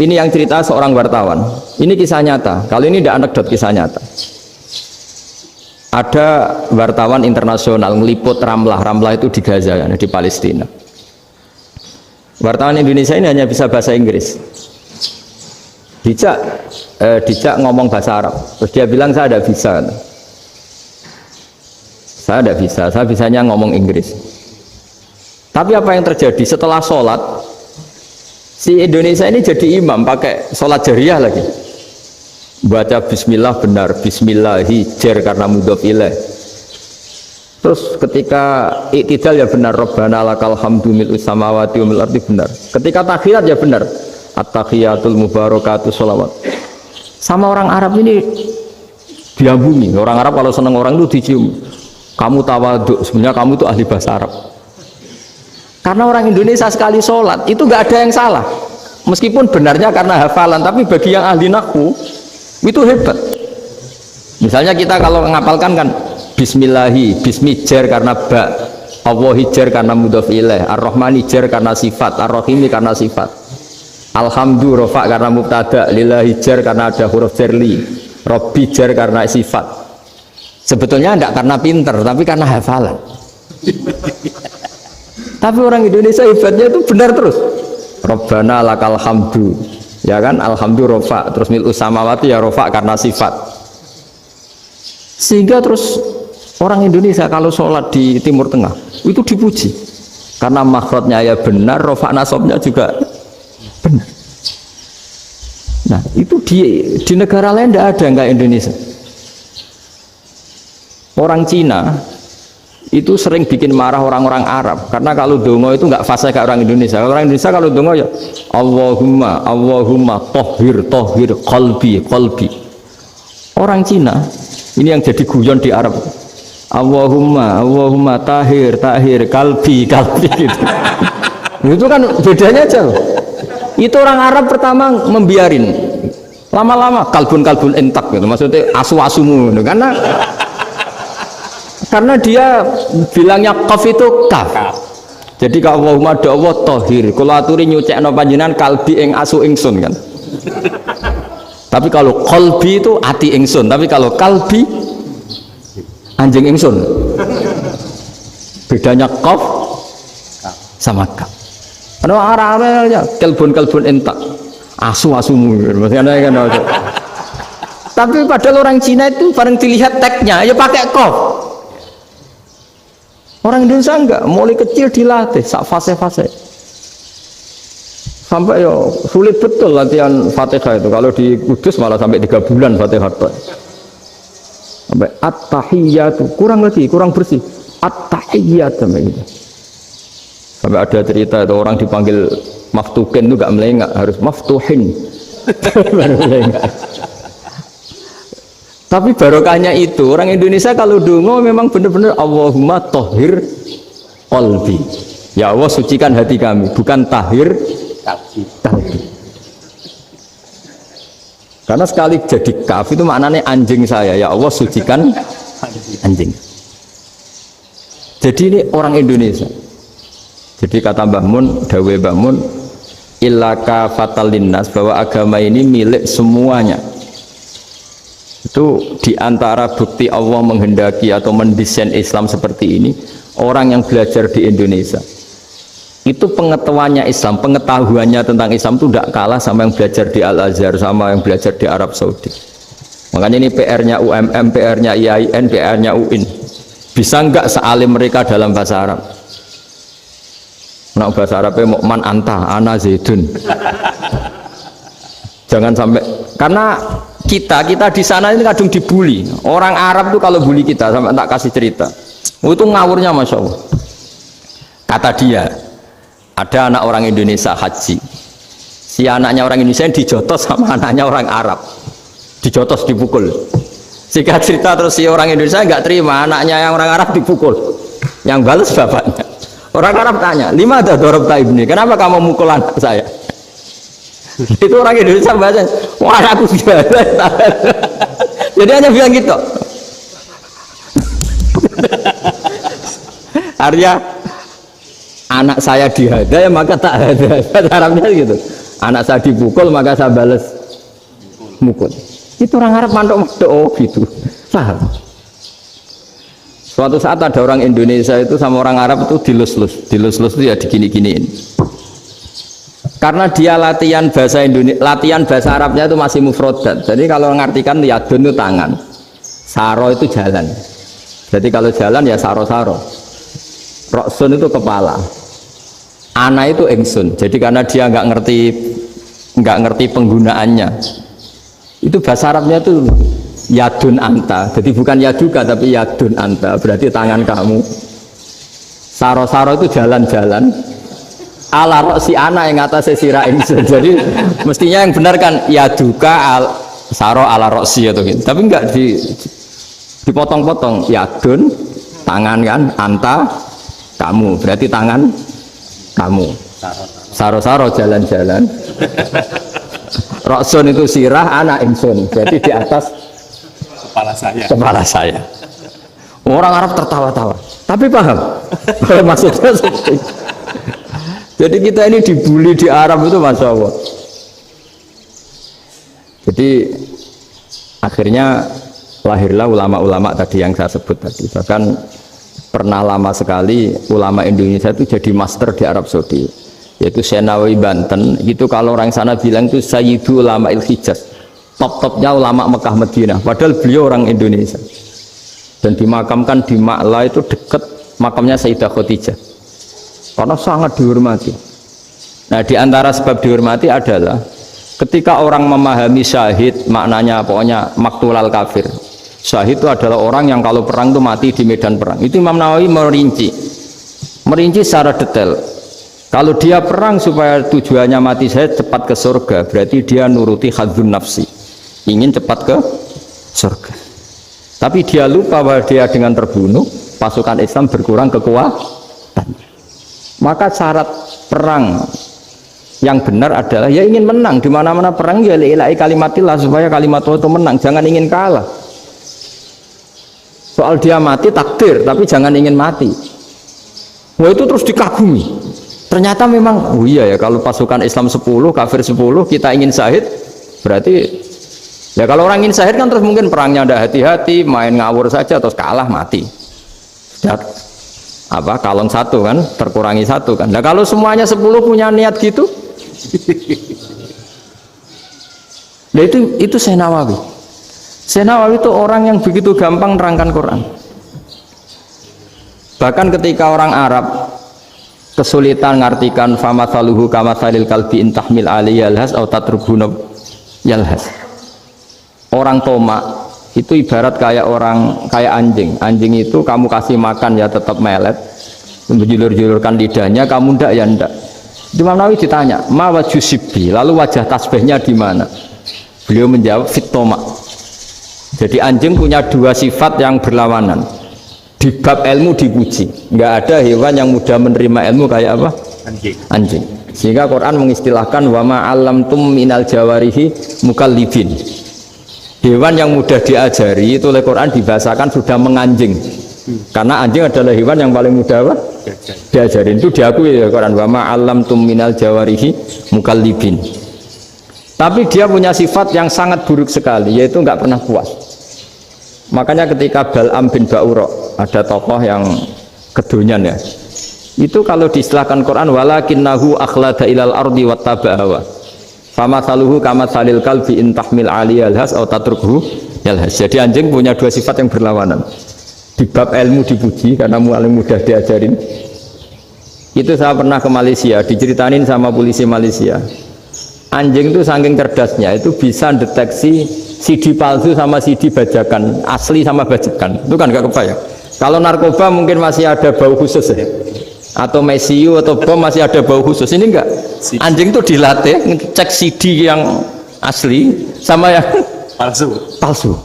ini yang cerita seorang wartawan, ini kisah nyata. Kalau ini tidak anekdot, kisah nyata. Ada wartawan internasional meliput Ramlah itu di Gaza, di Palestina. Wartawan Indonesia ini hanya bisa bahasa Inggris. Dijak ngomong bahasa Arab. Terus dia bilang saya tidak bisa. Saya tidak bisa, saya bisanya ngomong Inggris. Tapi apa yang terjadi setelah sholat, si Indonesia ini jadi imam pakai sholat jariyah lagi. Baca bismillah benar, bismillahi jar karena mudhof ilaih. Terus ketika iktidal ya benar, Rabbana lakal hamdu mil'us samawati wa mil'ul ardi benar. Ketika tahiyat ya benar, at-tahiyatul mubarakatuh sholawat. Sama orang Arab ini diambungi. Orang Arab kalau senang orang itu dicium. Kamu tawaduk, sebenarnya kamu itu ahli bahasa Arab. Karena orang Indonesia sekali sholat itu nggak ada yang salah, meskipun benarnya karena hafalan, tapi bagi yang ahli nahwu itu hebat. Misalnya kita kalau ngapalkan kan bismillahi, bismi jar karena ba, Allahi jar karena mudhof ilaih, ar-rahmani jar karena sifat, ar-rahimi karena sifat, alhamdu rofa karena mubtada, lillahi jar karena ada huruf jarli, robbi jar karena sifat. Sebetulnya tidak karena pinter, tapi karena hafalan. Tapi orang Indonesia hebatnya itu benar terus. Rabbana lakal hamdu, ya kan, alhamdu rofa, terus mil'us samawati ya rofa karena sifat. Sehingga terus orang Indonesia kalau sholat di Timur Tengah itu dipuji karena makhrajnya ya benar, rofa nasabnya juga benar. Nah itu di negara lain tidak ada nggak Indonesia. Orang Cina itu sering bikin marah orang-orang Arab karena kalau dongo itu nggak fasih kayak orang Indonesia. Orang Indonesia kalau dongo ya Allahumma tohir qalbi. Orang Cina ini yang jadi guyon di Arab, Allahumma tahir kalbi gitu. Itu kan bedanya jauh. Itu orang Arab pertama membiarin, lama-lama kalbun entak gitu, maksudnya asu-asumu gitu. Karena dia bilangnya qaf itu kaf. Jadi kalau Allahumma Allah tohir, kalau aturi nyucekno panjenengan kalbi ing asu ingsun kan. Tapi kalau qalbi itu ati ingsun, tapi kalau kalbi anjing ingsun. Bedanya qaf sama kaf. Karena arah-arahnya kalbun entak, asu-asumu maksudnya kan. Tapi padahal orang Cina itu bareng dilihat teksnya ya pakai qaf. Orang Indonesia enggak, mulai kecil dilatih sak fase-fase. Sampai yo sulit betul latihan Fatihah itu. Kalau di Kudus malah sampai 3 bulan Fatihah. Sampai at-tahiyyatu, kurang bersih. At-tahiyyat sampai gitu. Sampai ada cerita itu orang dipanggil maftuhin itu enggak melengak, harus maftuhin. Baru melengak. Tapi barokahnya itu orang Indonesia kalau dongo memang benar-benar Allahumma tohir qalbi. Ya Allah sucikan hati kami, bukan tahir kalbi. Karena sekali jadi kaf itu maknanya anjing saya, ya Allah sucikan anjing. Jadi ini orang Indonesia. Jadi kata Mbah Mun, dawe Mbah Mun, illaka fatal linnas, bahwa agama ini milik semuanya. Itu diantara bukti Allah menghendaki atau mendesain Islam seperti ini, orang yang belajar di Indonesia itu pengetahuannya Islam, pengetahuannya tentang Islam itu tidak kalah sama yang belajar di Al-Azhar, sama yang belajar di Arab Saudi. Makanya ini PR-nya UMM, PR-nya IAIN, PR-nya UIN. Bisa enggak sealim mereka dalam bahasa Arab? Nah, bahasa Arabnya mau man anta, ana zaidun. Jangan sampai, karena kita di sana ini kadang dibully. Orang Arab tuh kalau bully kita, sampai tak kasih cerita. Itu ngawurnya Masya Allah. Kata dia, ada anak orang Indonesia haji. Si anaknya orang Indonesia dijotos sama anaknya orang Arab. Dijotos, dipukul. Jika cerita terus si orang Indonesia nggak terima, anaknya yang orang Arab dipukul. Yang balas bapaknya. Orang Arab tanya, lima ada dorobta ibni, kenapa kamu mukul anak saya? Itu orang Indonesia bahasa, wah aku sudah. Jadi hanya bilang gitu. Artinya anak saya dihada ya maka tak ada. Arabnya gitu. Anak saya dipukul maka saya balas mukul. Itu orang Arab mantuk-mantuk oh gitu. Paham? Suatu saat ada orang Indonesia itu sama orang Arab itu dilus-lus itu ya digini-giniin. Karena dia latihan bahasa Indonesia, latihan bahasa Arabnya itu masih mufrodat. Jadi kalau mengartikan yadun itu tangan, saro itu jalan. Jadi kalau jalan ya saro-saro. Roksun itu kepala, ana itu engsun. Jadi karena dia nggak ngerti penggunaannya, itu bahasa Arabnya itu yadun anta. Jadi bukan yaduka tapi yadun anta. Berarti tangan kamu. Saro-saro itu jalan-jalan. Ala roksi ana yang atasnya sirah engsun. Jadi mestinya yang benar kan yaduka saro ala roksi atau gitu. Tapi enggak dipotong-potong. Yadun tangan kan, anta kamu, berarti tangan kamu. Saro-saro jalan-jalan. Roksun itu sirah, anak ingsun. Jadi di atas kepala saya. Orang Arab tertawa-tawa. Tapi paham? Maksudnya seperti. Jadi kita ini dibully di Arab itu Masya Allah. Jadi akhirnya lahirlah ulama-ulama tadi yang saya sebut tadi. Bahkan pernah lama sekali ulama Indonesia itu jadi master di Arab Saudi, yaitu Senawi Banten. Itu kalau orang sana bilang itu Sayyidu Ulama Il-Hijaz, top-topnya ulama Mekah Madinah, padahal beliau orang Indonesia dan dimakamkan di Ma'la itu dekat makamnya Sayyidah Khadijah karena sangat dihormati. Nah, di antara sebab dihormati adalah ketika orang memahami syahid, maknanya pokoknya maktulal kafir. Syahid itu adalah orang yang kalau perang itu mati di medan perang. Itu Imam Nawawi merinci secara detail. Kalau dia perang supaya tujuannya mati syahid cepat ke surga, berarti dia nuruti hadzun nafsi, ingin cepat ke surga. Tapi dia lupa bahwa dia dengan terbunuh pasukan Islam berkurang kekuatan. Maka syarat perang yang benar adalah ya ingin menang. Di mana-mana perang ya lillahi kalimatillah, supaya kalimat Allah itu menang, jangan ingin kalah. Soal dia mati takdir, tapi jangan ingin mati. Wah, itu terus dikagumi. Ternyata memang, oh iya ya, kalau pasukan Islam 10, kafir 10, kita ingin syahid, berarti ya kalau orang ingin syahid kan terus mungkin perangnya ada hati-hati, main ngawur saja terus kalah mati. Sudah apa kalong satu kan, terkurangi satu kan. Nah kalau semuanya 10 punya niat gitu, nah itu Senawawi. Senawawi itu orang yang begitu gampang nerangkan Quran. Bahkan ketika orang Arab kesulitan ngartikan famathaluhu kamathalil kalbi intahmil alaihi yalhas atau tatrubuna yalhas. Orang tomak itu ibarat kayak anjing. Anjing itu kamu kasih makan ya tetap melet, menjulur-julurkan lidahnya, kamu ndak ya ndak. Imam Nawawi ditanya, "Ma wajusibbi?" Lalu wajah tasbihnya di mana? Beliau menjawab, "Fit tomak." Jadi anjing punya dua sifat yang berlawanan. Di bab ilmu dipuji. Nggak ada hewan yang mudah menerima ilmu kayak apa? Anjing. Sehingga Quran mengistilahkan wa ma 'allamtum minal jawarihi mukallibin. Hewan yang mudah diajari itu oleh Quran dibahasakan sudah menganjing. Karena anjing adalah hewan yang paling mudah apa? Diajarin. Itu diakui oleh Quran wa ma 'allamtum minal jawarihi mukallibin. Tapi dia punya sifat yang sangat buruk sekali, yaitu nggak pernah puas. Makanya ketika Bal'am bin Ba'ura, ada tokoh yang kedonyan ya, itu kalau diistilahkan Quran walakinnahu akhlada ilal ardi wattaba'a hawa famathaluhu kamathalil kalbi in tahmil 'alaihi yalhas aw tatrukhu yalhas. Jadi anjing punya dua sifat yang berlawanan. Di bab ilmu dipuji karena paling mudah diajarin. Itu saya pernah ke Malaysia, diceritain sama polisi Malaysia. Anjing itu saking cerdasnya itu bisa deteksi CD palsu sama CD bajakan, asli sama bajakan. Itu kan gak kebayang. Kalau narkoba mungkin masih ada bau khusus ya, atau mesiu atau bom masih ada bau khusus. Ini enggak. Anjing itu dilatih ngecek CD yang asli sama yang palsu.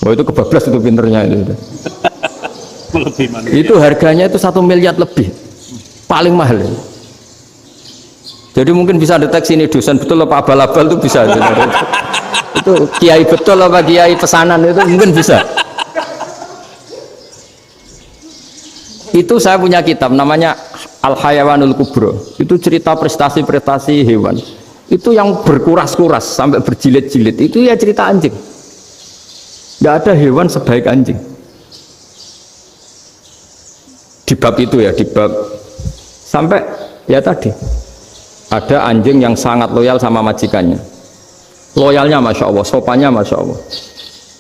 Oh itu kebablas itu pinternya itu. Itu harganya itu 1 miliar lebih, paling mahal. Jadi mungkin bisa deteksi ini dosen betul apa abal-abal itu bisa. Itu kiai betul apa kiai pesanan itu mungkin bisa. Itu saya punya kitab namanya Al-Hayawanul Kubro. Itu cerita prestasi-prestasi hewan. Itu yang berkuras-kuras sampai berjilid-jilid. Itu ya cerita anjing. Tidak ada hewan sebaik anjing. Di bab itu ya, di bab sampai ya tadi. Ada anjing yang sangat loyal sama majikannya. Loyalnya Masya Allah, sopannya Masya Allah.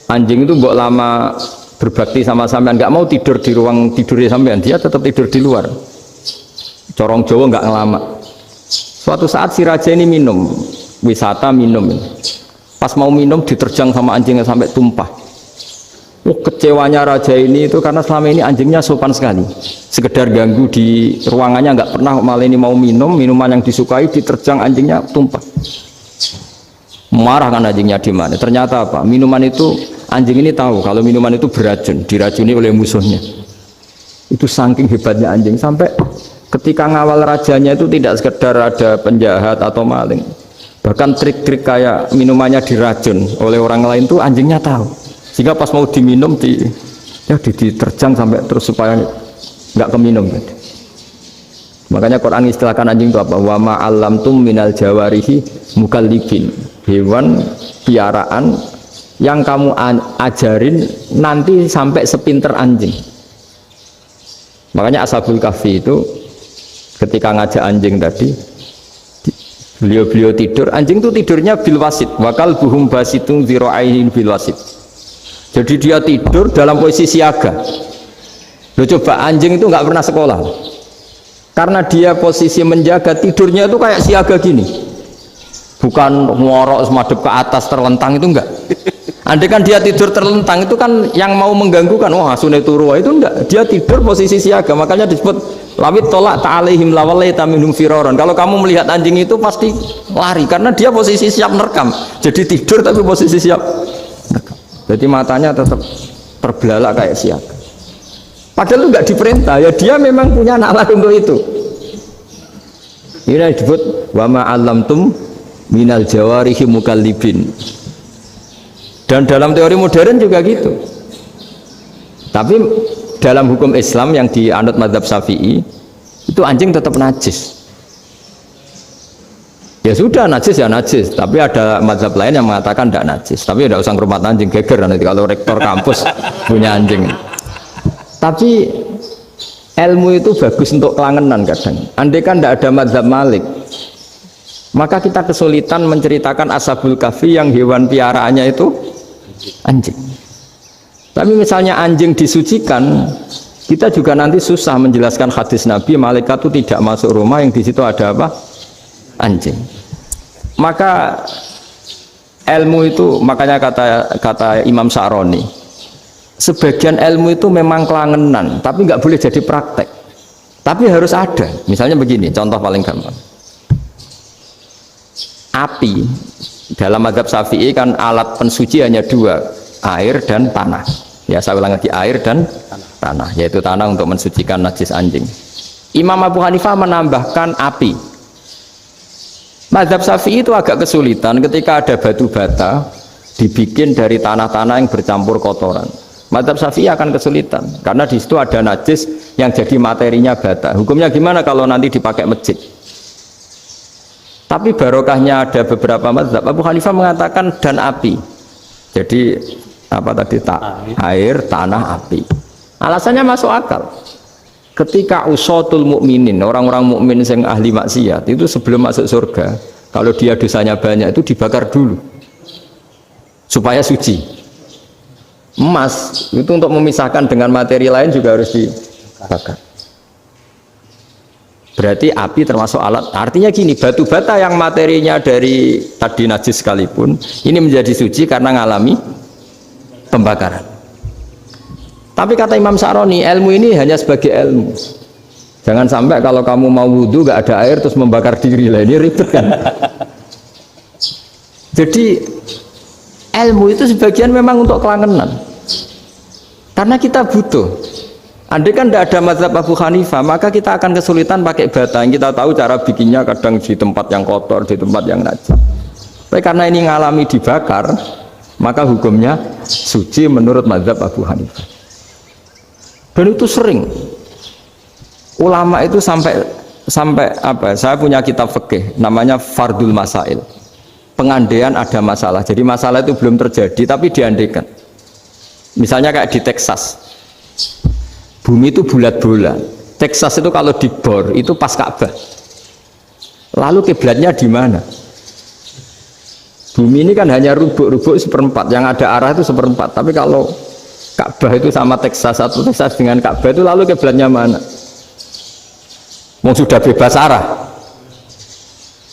Anjing itu mbok lama berbakti sama sampean, nggak mau tidur di ruang tidurnya sampean, dia tetap tidur di luar. Corong Jawa nggak ngelama. Suatu saat si raja ini minum, wisata minum. Pas mau minum diterjang sama anjingnya sampai tumpah. Kecewanya raja ini itu karena selama ini anjingnya sopan sekali. Sekedar ganggu di ruangannya nggak pernah, malah ini mau minum, minuman yang disukai diterjang anjingnya tumpah. Marah kan anjingnya di mana? Ternyata apa? Minuman itu, anjing ini tahu kalau minuman itu beracun, diracuni oleh musuhnya. Itu saking hebatnya anjing sampai ketika ngawal rajanya itu tidak sekedar ada penjahat atau maling, bahkan trik-trik kayak minumannya diracun oleh orang lain tuh anjingnya tahu. Sehingga pas mau diminum diterjang sampai terus supaya nggak keminum. Makanya Quran istilahkan anjing itu apa? Wa ma 'allamtum minal jawarihi mukallibin. Hewan piaraan yang kamu ajarin nanti sampai sepinter anjing. Makanya Ashabul Kahfi itu ketika ngajak anjing tadi, beliau tidur, anjing itu tidurnya bil wasit, wakal buhum basitun zira'aihin bil wasit. Jadi dia tidur dalam posisi siaga. Loh, coba anjing itu nggak pernah sekolah, karena dia posisi menjaga, tidurnya itu kayak siaga gini, bukan ngorok semadep ke atas terlentang, itu enggak. Andai kan dia tidur terlentang itu kan yang mau mengganggu kan, wah sunai turu, itu enggak. Dia tidur posisi siaga, makanya disebut lawit tolak ta'alihim lawalaita minhum firoron. Kalau kamu melihat anjing itu pasti lari, karena dia posisi siap merekam. Jadi tidur tapi posisi siap merekam. Jadi matanya tetap terbelalak kayak siaga. Padahal itu enggak diperintah, ya dia memang punya nalar untuk itu. Ini disebut wa ma 'allamtum minal jawarihi mukallibin. Dan dalam teori modern juga gitu. Tapi dalam hukum Islam yang dianut mazhab Syafi'i itu anjing tetap najis. Ya sudah, najis ya najis, tapi ada mazhab lain yang mengatakan tidak najis. Tapi tidak usah ngurmat anjing, geger nanti kalau rektor kampus punya anjing. Tapi ilmu itu bagus untuk kelangenan kadang. Andai kan tidak ada mazhab Malik, maka kita kesulitan menceritakan Ashabul Kahfi yang hewan piaraannya itu anjing. Tapi misalnya anjing disucikan, kita juga nanti susah menjelaskan hadis Nabi malaikat itu tidak masuk rumah yang di situ ada apa? Anjing. Maka ilmu itu, makanya kata Imam Sa'roni, sebagian ilmu itu memang kelangenan, tapi nggak boleh jadi praktek. Tapi harus ada. Misalnya begini, contoh paling gampang. Api dalam mazhab Syafi'i kan alat pensuci hanya dua, air dan tanah. Ya saya ulang lagi, air dan tanah, yaitu tanah untuk mensucikan najis anjing. Imam Abu Hanifah menambahkan api. Mazhab Syafi'i itu agak kesulitan ketika ada batu bata dibikin dari tanah-tanah yang bercampur kotoran. Mazhab Syafi'i akan kesulitan karena di situ ada najis yang jadi materinya bata. Hukumnya gimana kalau nanti dipakai masjid? Tapi barokahnya ada beberapa mazhab. Abu Hanifah mengatakan dan api. Jadi apa tadi, air, tanah, api. Alasannya masuk akal. Ketika usatul mukminin, orang-orang mukmin yang ahli maksiat itu sebelum masuk surga, kalau dia dosanya banyak itu dibakar dulu supaya suci. Emas itu untuk memisahkan dengan materi lain juga harus dibakar. Berarti api termasuk alat. Artinya gini, batu bata yang materinya dari tadi najis sekalipun ini menjadi suci karena ngalami pembakaran. Tapi kata Imam Sa'roni, ilmu ini hanya sebagai ilmu. Jangan sampai kalau kamu mau wudhu gak ada air terus membakar diri lah, ini ribet kan. Jadi ilmu itu sebagian memang untuk kelangenan, karena kita butuh. Andai kan tidak ada mazhab Abu Hanifah, maka kita akan kesulitan pakai bata. Yang kita tahu cara bikinnya kadang di tempat yang kotor, di tempat yang najis. Tapi karena ini ngalami dibakar, maka hukumnya suci menurut mazhab Abu Hanifah. Dan itu sering ulama itu sampai apa? Saya punya kitab fikih namanya Fardul Masail. Pengandaian ada masalah. Jadi masalah itu belum terjadi tapi diandaikan. Misalnya kayak di Texas. Bumi itu bulat-bulat. Texas itu kalau dibor itu pas Ka'bah. Lalu kiblatnya di mana? Bumi ini kan hanya rubuk-rubuk seperempat. Yang ada arah itu seperempat. Tapi kalau Ka'bah itu sama Texas, atau Texas dengan Ka'bah itu lalu kiblatnya mana? Mau sudah bebas arah.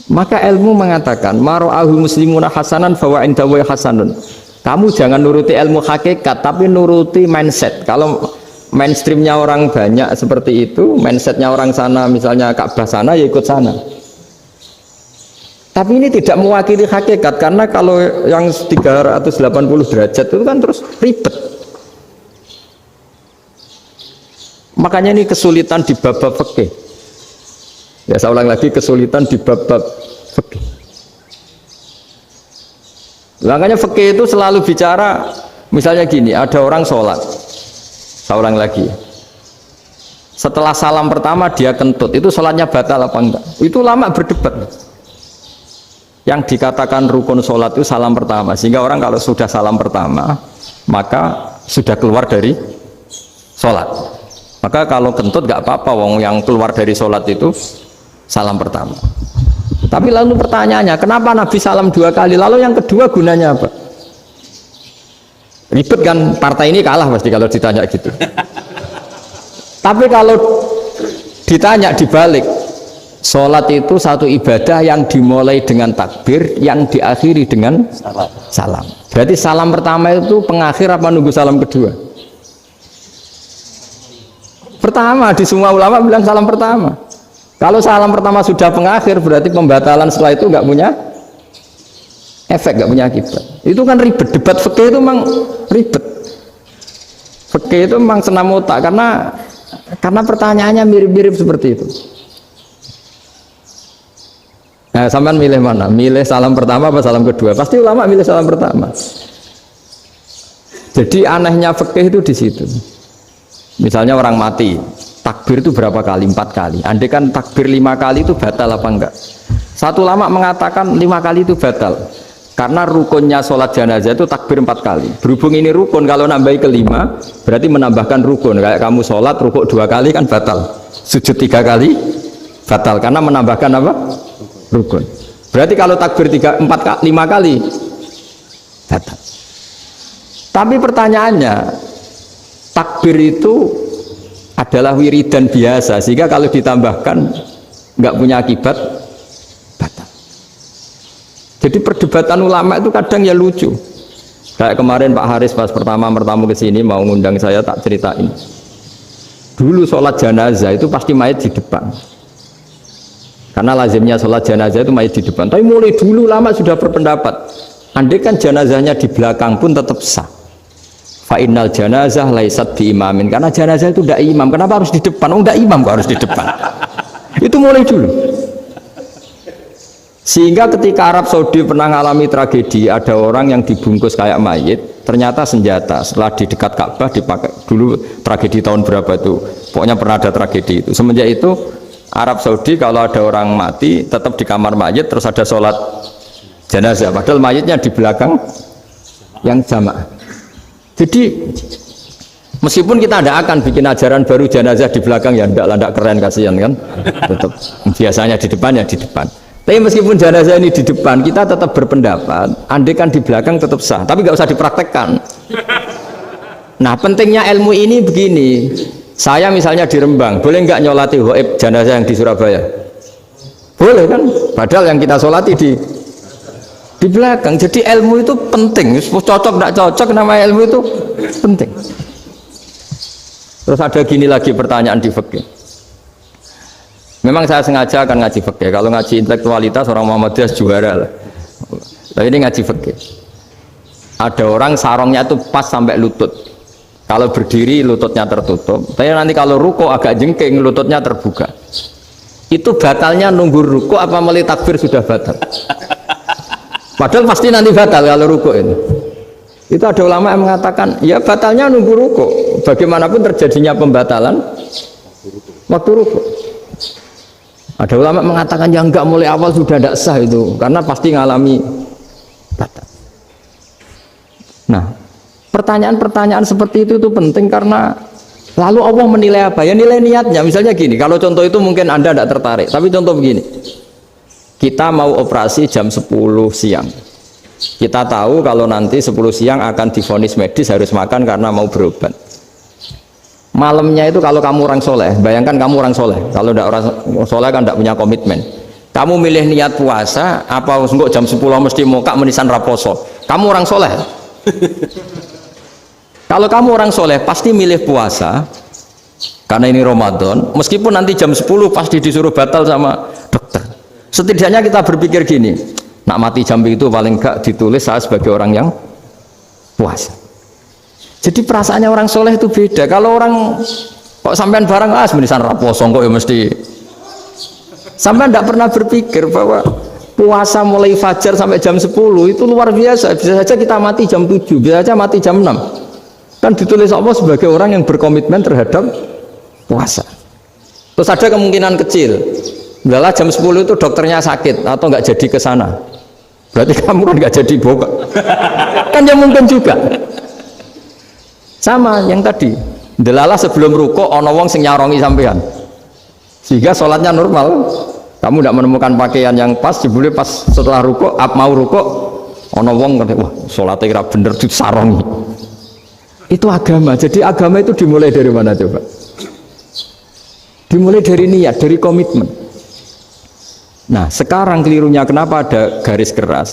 Maka ilmu mengatakan mara'ahu muslimuna hasanan fawa indahu hasanun. Kamu jangan nuruti ilmu hakikat tapi nuruti mindset. Kalau mainstreamnya orang banyak seperti itu, mindsetnya orang sana misalnya Ka'bah sana ya ikut sana. Tapi ini tidak mewakili hakikat, karena kalau yang 380 derajat itu kan terus ribet. Makanya ini kesulitan di bab-bab fikih. Ya saya ulang lagi, kesulitan di bab-bab fikih. Makanya fikih itu selalu bicara, misalnya gini, ada orang sholat. Saya ulang lagi. Setelah salam pertama dia kentut, itu sholatnya batal apa enggak? Itu lama berdebat. Yang dikatakan rukun sholat itu salam pertama, sehingga orang kalau sudah salam pertama maka sudah keluar dari sholat. Maka kalau kentut gak apa-apa, wong yang keluar dari sholat itu salam pertama. Tapi lalu pertanyaannya, kenapa Nabi salam 2 kali? Lalu yang kedua gunanya apa? Ribet kan, partai ini kalah pasti kalau ditanya gitu. Tapi kalau ditanya dibalik, sholat itu satu ibadah yang dimulai dengan takbir, yang diakhiri dengan salam. Berarti salam pertama itu pengakhir apa nunggu salam kedua? Pertama, di semua ulama bilang salam pertama. Kalau salam pertama sudah pengakhir, berarti pembatalan setelah itu nggak punya efek, nggak punya akibat. Itu kan ribet. Debat fikih itu memang ribet. Fikih itu memang senam otak, karena pertanyaannya mirip-mirip seperti itu. Nah, sampean milih mana? Milih salam pertama apa salam kedua? Pasti ulama milih salam pertama. Jadi anehnya fikih itu di situ. Misalnya orang mati, takbir itu berapa kali? 4 kali. Andai kan takbir 5 kali itu batal apa enggak? Satu ulama mengatakan 5 kali itu batal, karena rukunnya sholat jenazah itu takbir 4 kali. Berhubung ini rukun, kalau nambahi ke 5 berarti menambahkan rukun. Kayak kamu sholat rukuk 2 kali kan batal, sujud 3 kali batal, karena menambahkan apa? Rukun. Berarti kalau takbir 3, 4, 5 kali batal. Tapi pertanyaannya, takbir itu adalah wiridan biasa, sehingga kalau ditambahkan nggak punya akibat batal. Jadi perdebatan ulama itu kadang ya lucu. Kayak kemarin Pak Haris pas pertama bertamu ke sini mau ngundang saya, tak ceritain. Dulu sholat jenazah itu pasti mayat di depan, karena lazimnya sholat jenazah itu mayat di depan. Tapi mulai dulu lama sudah berpendapat, andai kan jenazahnya di belakang pun tetap sah. fa innal janazah laisat bi imamin, karena jenazah itu tidak imam. Kenapa harus di depan? Oh, tidak imam kok harus di depan. Itu mulai dulu. Sehingga ketika Arab Saudi pernah mengalami tragedi, ada orang yang dibungkus kayak mayit, ternyata senjata. Setelah di dekat Ka'bah dipakai dulu, tragedi tahun berapa itu, pokoknya pernah ada tragedi itu. Semenjak itu Arab Saudi kalau ada orang mati tetap di kamar mayit, terus ada sholat jenazah, padahal mayitnya di belakang yang jamaah. Jadi meskipun kita tidak akan bikin ajaran baru jenazah di belakang, ya tidak keren, kasihan kan, tetap biasanya di depan ya di depan. Tapi meskipun jenazah ini di depan, kita tetap berpendapat andai kan di belakang tetap sah, tapi nggak usah dipraktekkan. Nah, pentingnya ilmu ini begini, saya misalnya di Rembang, boleh nggak nyolati ghaib jenazah yang di Surabaya? Boleh kan, padahal yang kita solati di belakang. Jadi ilmu itu penting, cocok tidak cocok, nama ilmu itu penting. Terus ada gini lagi pertanyaan di fikih. Memang saya sengaja akan ngaji fikih. Kalau ngaji intelektualitas orang Muhammadiyah juara lah. Tapi ini ngaji fikih. Ada orang sarongnya itu pas sampai lutut. Kalau berdiri lututnya tertutup. Tapi nanti kalau ruko agak jengking lututnya terbuka. Itu batalnya nunggu ruko apa mulai takbir sudah batal? Padahal pasti nanti batal kalau ruko ini. Itu ada ulama yang mengatakan ya batalnya nunggu ruko. Bagaimanapun terjadinya pembatalan waktu ruko. Ada ulama mengatakan yang enggak mulai awal sudah tidak sah itu, karena pasti ngalami batal. Nah, pertanyaan-pertanyaan seperti itu penting karena lalu Allah menilai apa? Ya nilai niatnya. Misalnya gini, kalau contoh itu mungkin Anda tidak tertarik, tapi contoh begini. Kita mau operasi jam 10 siang. Kita tahu kalau nanti 10 siang akan divonis medis harus makan karena mau berobat. Malamnya itu kalau kamu orang soleh, bayangkan kamu orang soleh, kalau tidak orang soleh kan tidak punya komitmen, kamu milih niat puasa apa enggak jam 10 mesti muka menisan raposo, kamu orang soleh. Kalau kamu orang soleh pasti milih puasa karena ini Ramadan, meskipun nanti jam 10 pasti disuruh batal sama dokter. Setidaknya kita berpikir gini, nak mati jam itu paling enggak ditulis saya sebagai orang yang puasa. Jadi perasaannya orang soleh itu beda. Kalau orang kok sampean barang menisan raposo kok ya mesti. Sampean tidak pernah berpikir bahwa puasa mulai fajar sampai jam 10 itu luar biasa. Bisa saja kita mati jam 7, bisa saja mati jam 6. Kan ditulis Allah sebagai orang yang berkomitmen terhadap puasa. Terus ada kemungkinan kecil, udahlah jam 10 itu dokternya sakit atau nggak jadi ke sana. Berarti kamu kan nggak jadi boga. Kan ya mungkin juga. Sama yang tadi, delalah sebelum ruko ono wong sing nyarongi sampean, sehingga sholatnya normal. Kamu tidak menemukan pakaian yang pas, jebule pas setelah ruko, mau ruko, ono wong ngerti, wah sholatnya kira bener disarongi. Itu agama. Jadi agama itu dimulai dari mana coba? Dimulai dari niat, dari komitmen. Nah sekarang kelirunya kenapa ada garis keras?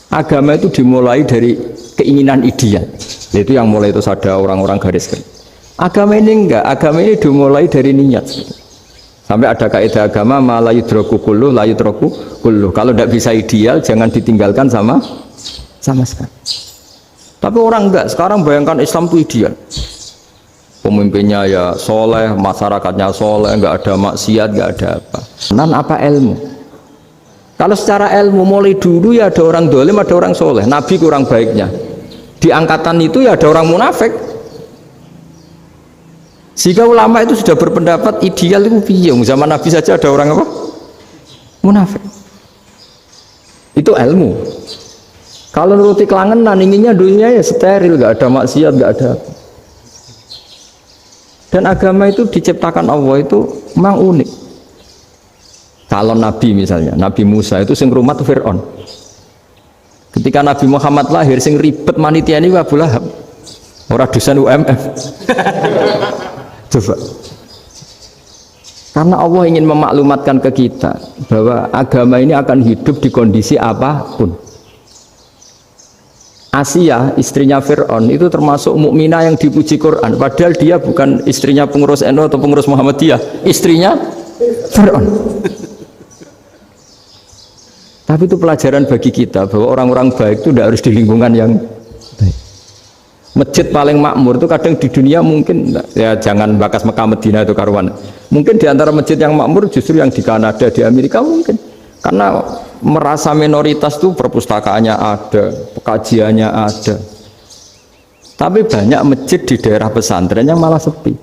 Agama itu dimulai dari keinginan ideal. Itu yang mulai itu ada orang-orang garis keras. Agama ini enggak, agama ini dimulai dari niat. Sampai ada kaidah agama la yudraku kulluh la yudraku kulluh. Kalau tidak bisa ideal jangan ditinggalkan sama sekali. Tapi orang enggak, sekarang bayangkan Islam itu ideal. Pemimpinnya ya soleh, masyarakatnya soleh, enggak ada maksiat, enggak ada apa. Nan apa ilmu? Kalau secara ilmu mulai dulu ya ada orang dolim, ada orang soleh. Nabi kurang baiknya. Di angkatan itu ya ada orang munafik. Jika ulama itu sudah berpendapat ideal itu piye? Zaman Nabi saja ada orang apa? Munafik. Itu ilmu. Kalau nuruti kelangenan, inginnya dunia ya steril, nggak ada maksiat, nggak ada. Dan agama itu diciptakan Allah itu memang unik. Calon Nabi misalnya, Nabi Musa itu sing rumat Fir'aun. Ketika Nabi Muhammad lahir, sing ribet manitia ini Abu Lahab. Orang dosen UMF. Coba. Karena Allah ingin memaklumatkan ke kita bahwa agama ini akan hidup di kondisi apapun. Asia, istrinya Fir'aun itu termasuk mukminah yang dipuji Quran. Padahal dia bukan istrinya pengurus NU atau pengurus Muhammadiyah, istrinya Fir'aun. Tapi itu pelajaran bagi kita bahwa orang-orang baik itu tidak harus di lingkungan yang baik. Masjid paling makmur itu kadang di dunia mungkin ya jangan bakas Mekah Medina itu karuan. Mungkin di antara masjid yang makmur justru yang di Kanada, di Amerika mungkin. Karena merasa minoritas tuh perpustakaannya ada, pekajiannya ada. Tapi banyak masjid di daerah pesantren yang malah sepi.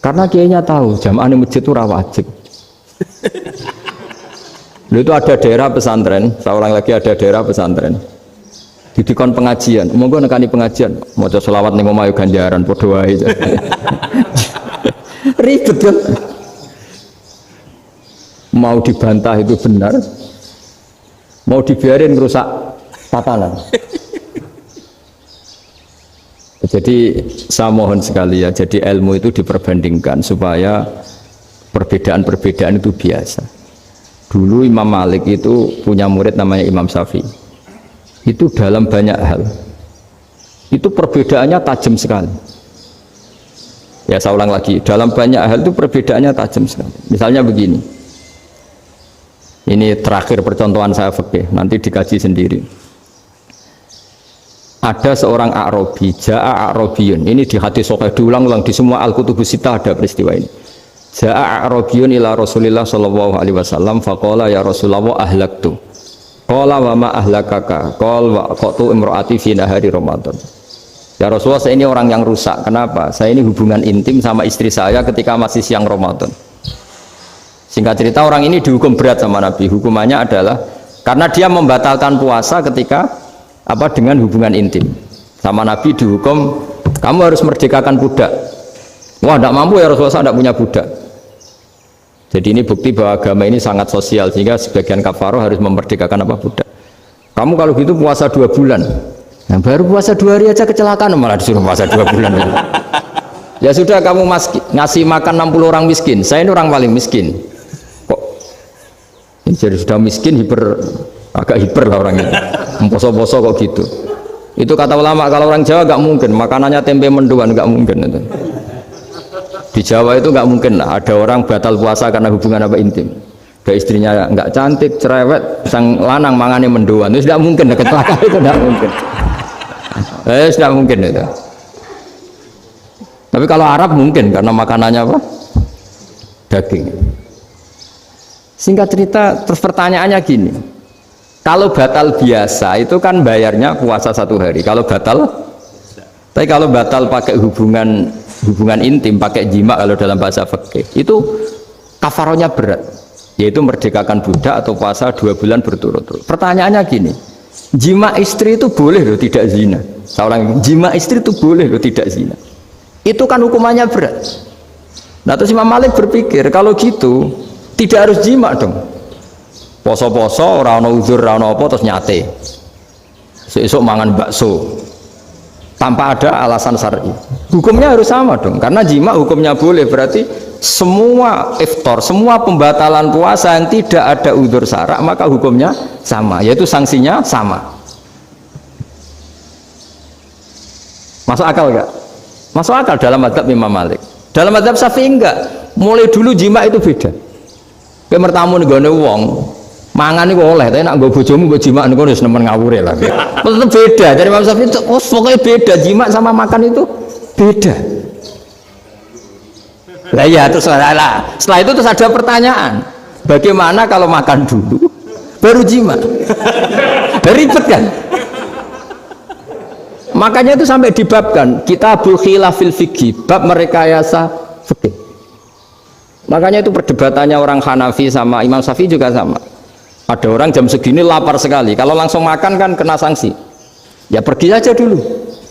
Karena kiainya tahu jamaah di masjid itu wajib. Lalu itu ada daerah pesantren, seorang lagi ada daerah pesantren. Didikon pengajian, monggo nekani pengajian, maca selawat ning omah yo ganjaran padha wae. Ribet kan? Mau dibantah itu benar, mau dibiarin merusak tatanan. Jadi saya mohon sekali ya, jadi ilmu itu diperbandingkan supaya perbedaan-perbedaan itu biasa. Dulu Imam Malik itu punya murid namanya Imam Syafi'i. Itu dalam banyak hal itu perbedaannya tajam sekali. Ya saya ulang lagi, dalam banyak hal itu perbedaannya tajam sekali. Misalnya begini, ini terakhir percontohan saya fikih, nanti dikaji sendiri. Ada seorang A'rabi, Ja'a A'rabiyun, ini di hadis sahih diulang-ulang di semua Al-Kutubus Sittah ada peristiwa ini. Ja'a A'rabiyun ila Rasulillah sallallahu alaihi wasallam faqala ya Rasulullah ahlaktu. Qala wa ma ahlakaka qala wa qatu imraati fi nahari Ramadan. Ya Rasulullah, saya ini orang yang rusak. Kenapa? Saya ini hubungan intim sama istri saya ketika masih siang Ramadan. Singkat cerita orang ini dihukum berat sama Nabi. Hukumannya adalah karena dia membatalkan puasa ketika dengan hubungan intim. Sama Nabi dihukum, kamu harus merdekakan budak. Wah, tidak mampu ya Rasulullah, saya tidak punya budak. Jadi ini bukti bahwa agama ini sangat sosial, sehingga sebagian kafaroh harus memerdekakan budak. Kamu kalau gitu puasa 2 bulan, nah, baru puasa 2 hari aja kecelakaan malah disuruh puasa 2 bulan. Ya sudah, kamu ngasih makan 60 orang miskin, saya ini orang paling miskin. Kok ini jadi sudah miskin agak hiper lah orang ini, memposo-poso kok gitu. Itu kata ulama, kalau orang Jawa nggak mungkin makanannya tempe mendoan, nggak mungkin itu. Di Jawa itu nggak mungkin lah ada orang batal puasa karena hubungan intim. Ada istrinya nggak cantik, cerewet, sang lanang mangane mendoan, itu tidak mungkin, kecelakaan itu tidak mungkin. Tidak mungkin itu. Tapi kalau Arab mungkin karena makanannya daging. Singkat cerita, terus pertanyaannya gini, kalau batal biasa itu kan bayarnya puasa 1 hari. Kalau batal, tapi kalau batal pakai hubungan intim, pakai jima kalau dalam bahasa fikih itu kafarohnya berat, yaitu merdekakan budak atau puasa 2 bulan berturut-turut. Pertanyaannya gini, jima istri itu boleh loh tidak zina? Seorang jima istri itu boleh loh tidak zina? Itu kan hukumannya berat. Nah terus Imam Malik berpikir kalau gitu tidak harus jima dong. Poso-poso, ora ono uzur, ora ono apa terus nyate. Esuk mangan bakso. Tanpa ada alasan syar'i, hukumnya harus sama dong, karena jima hukumnya boleh, berarti semua iftar, semua pembatalan puasa yang tidak ada udzur syara' maka hukumnya sama, yaitu sanksinya sama. Masuk akal enggak? Masuk akal dalam mazhab Imam Malik. Dalam mazhab Syafi'i enggak, mulai dulu jima itu beda. Kayak mertamu nih gone wong mangan itu oleh, tapi nak gue bojomu gue jima nih harus nemen ngawure lah. Tetap beda. Dari Imam Syafi'i itu, pokoknya beda, jima sama makan itu beda. Lah ya terus setelah itu terus ada pertanyaan, bagaimana kalau makan dulu baru jima? Ribet kan? Makanya itu sampai dibabkan Kitabul Khilafil Fiqhi, bab merekayasa fikih. Makanya itu perdebatannya orang Hanafi sama Imam Syafi'i juga sama. Ada orang jam segini lapar sekali, kalau langsung makan kan kena sanksi. Ya pergi aja dulu,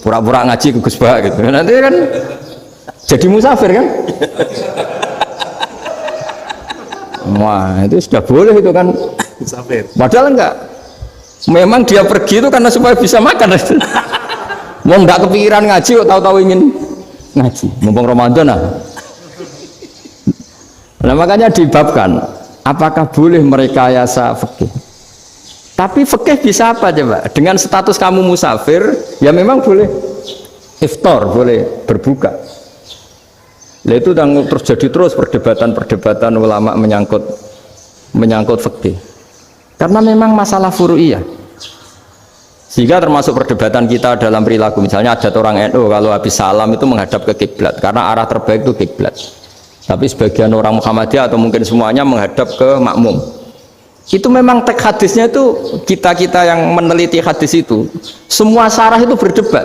pura-pura ngaji ke Gus Bah gitu. Nanti kan jadi musafir kan? Wah itu sudah boleh itu kan? Musafir. Padahal enggak. Memang dia pergi itu karena supaya bisa makan. Mau enggak kepikiran ngaji, tahu-tahu ingin ngaji. Mumpung Ramadan Nah makanya dibabkan. Apakah boleh merekayasa fikih? Tapi fikih bisa apa coba? Dengan status kamu musafir, ya memang boleh iftar, boleh berbuka. Nah, itu terjadi terus perdebatan ulama menyangkut fikih. Karena memang masalah furu'iyah. Sehingga termasuk perdebatan kita dalam perilaku, misalnya ada orang NU kalau habis salam itu menghadap ke kiblat karena arah terbaik itu kiblat. Tapi sebagian orang Muhammadiyah atau mungkin semuanya menghadap ke makmum. Itu memang teks hadisnya itu, kita yang meneliti hadis itu semua syarah itu berdebat.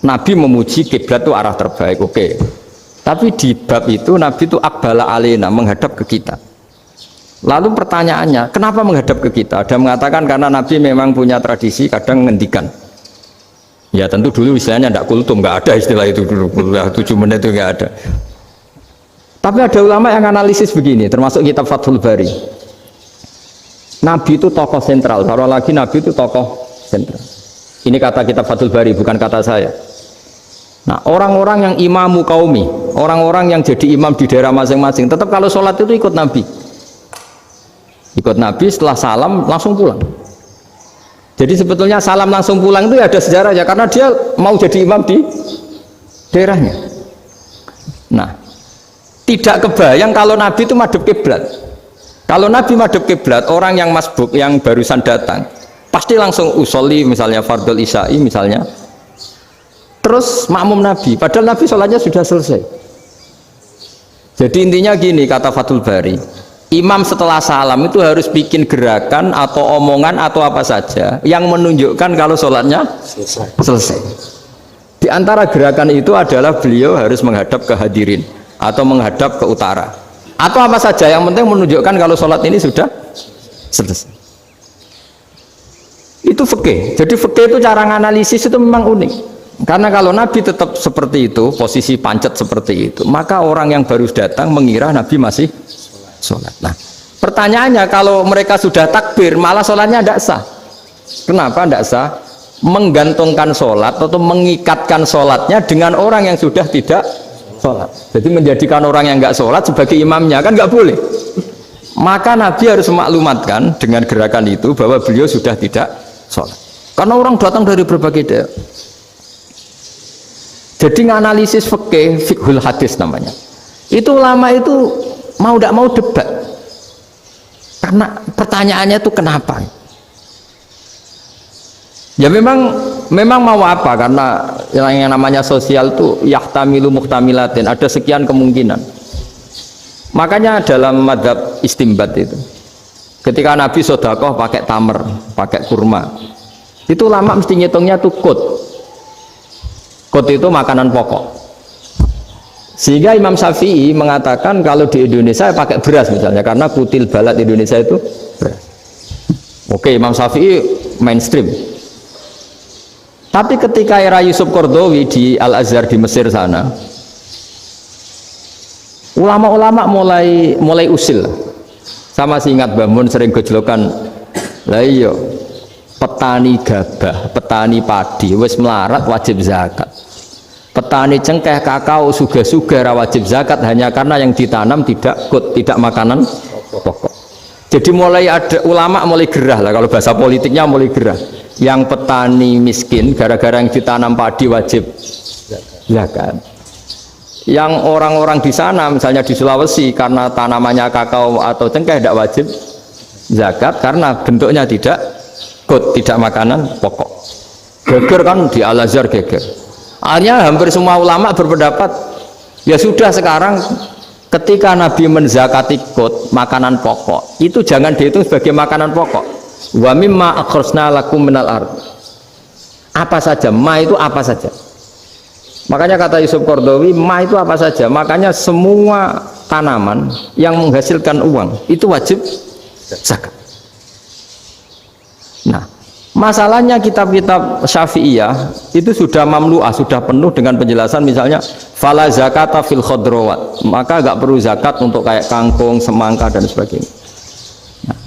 Nabi memuji kiblat itu arah terbaik, oke. Tapi di bab itu Nabi itu aqbala alaina, menghadap ke kita. Lalu pertanyaannya, kenapa menghadap ke kita? Ada mengatakan karena Nabi memang punya tradisi kadang ngendikan. Ya tentu dulu istilahnya tidak kultum, nggak ada istilah itu dulu, 7 menit itu nggak ada. Tapi ada ulama yang analisis begini, termasuk kitab Fathul Bari. Nabi itu tokoh sentral, taruh lagi Nabi itu tokoh sentral. Ini kata kitab Fathul Bari, bukan kata saya. Nah, orang-orang yang imamu kaumi, orang-orang yang jadi imam di daerah masing-masing, tetap kalau sholat itu ikut Nabi. Ikut Nabi, setelah salam langsung pulang. Jadi sebetulnya salam langsung pulang itu ya ada sejarahnya, karena dia mau jadi imam di daerahnya. Nah, tidak kebayang kalau Nabi itu madhep kiblat. Kalau Nabi madhep kiblat, orang yang masbuk yang barusan datang pasti langsung usolli, misalnya fardhu isya'i misalnya, terus makmum Nabi, padahal Nabi sholatnya sudah selesai. Jadi intinya gini, kata Fathul Bari, imam setelah salam itu harus bikin gerakan atau omongan atau apa saja yang menunjukkan kalau sholatnya selesai. Di antara gerakan itu adalah beliau harus menghadap ke hadirin atau menghadap ke utara atau apa saja yang penting menunjukkan kalau sholat ini sudah selesai. Itu fikih. Jadi fikih itu cara menganalisis itu memang unik. Karena kalau Nabi tetap seperti itu, posisi pancet seperti itu, maka orang yang baru datang mengira Nabi masih sholat. Nah, pertanyaannya kalau mereka sudah takbir malah sholatnya tidak sah. Kenapa tidak sah? Menggantungkan sholat atau mengikatkan sholatnya dengan orang yang sudah tidak sholat. Jadi menjadikan orang yang nggak sholat sebagai imamnya kan nggak boleh. Maka Nabi harus memaklumatkan dengan gerakan itu bahwa beliau sudah tidak sholat. Karena orang datang dari berbagai daerah. Jadi nganalisis fikih, fiqhul hadis namanya. Itu ulama itu mau tidak mau debat. Karena pertanyaannya itu kenapa? Ya memang mau apa? Karena yang namanya sosial itu yahtamilu muhtamilatin, ada sekian kemungkinan. Makanya dalam madhab istimbat itu, ketika Nabi sodakoh pakai tamer, pakai kurma, itu ulama mesti ngitungnya tuh kut. Kut itu makanan pokok. Sehingga Imam Syafi'i mengatakan kalau di Indonesia pakai beras misalnya, karena kutil balad Indonesia itu beras. Oke, Imam Syafi'i mainstream. Tapi ketika era Yusuf Qaradawi di Al-Azhar di Mesir sana, ulama-ulama mulai usil. Sama sih ingat Mbah Mun sering gojlokan, lah iya petani gabah, petani padi wis melarat wajib zakat. Petani cengkeh, kakao, suga-suga wajib zakat hanya karena yang ditanam tidak makanan pokok. Jadi mulai ada ulama mulai gerah lah, kalau bahasa politiknya mulai gerah. Yang petani miskin gara-gara yang ditanam padi wajib zakat. Yang orang-orang di sana misalnya di Sulawesi karena tanamannya kakao atau cengkeh tidak wajib zakat karena bentuknya tidak makanan pokok. Geger kan di Al-Azhar geger. Akhirnya hampir semua ulama berpendapat ya sudah sekarang ketika Nabi menzakati makanan pokok itu jangan dihitung sebagai makanan pokok. Wa mimma akhrajna lakum minal ard. Apa saja, ma itu apa saja. Makanya kata Yusuf Qaradawi, ma itu apa saja. Makanya semua tanaman yang menghasilkan uang itu wajib zakat. Nah, masalahnya kitab-kitab Syafi'iyah itu sudah mamlu'ah, sudah penuh dengan penjelasan misalnya fala zakata fil khadrawat, maka enggak perlu zakat untuk kayak kangkung, semangka dan sebagainya. Nah,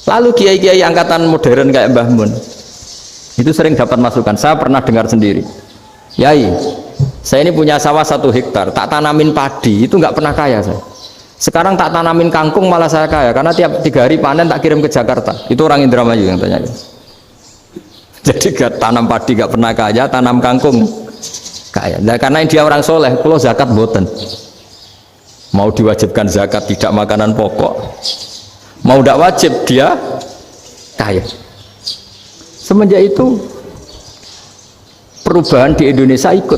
lalu kiai-kiai angkatan modern kayak Mbah Mun itu sering dapat masukan. Saya pernah dengar sendiri, Yai, saya ini punya sawah 1 hektar, tak tanamin padi, itu enggak pernah kaya saya. Sekarang tak tanamin kangkung malah saya kaya, karena tiap 3 hari panen tak kirim ke Jakarta. Itu orang Indramayu yang tanya. Jadi gak tanam padi gak pernah kaya, tanam kangkung kaya. Nah, karena dia orang soleh, kalau zakat boten. Mau diwajibkan zakat tidak makanan pokok, mau tidak wajib dia kaya. Semenjak itu perubahan di Indonesia ikut.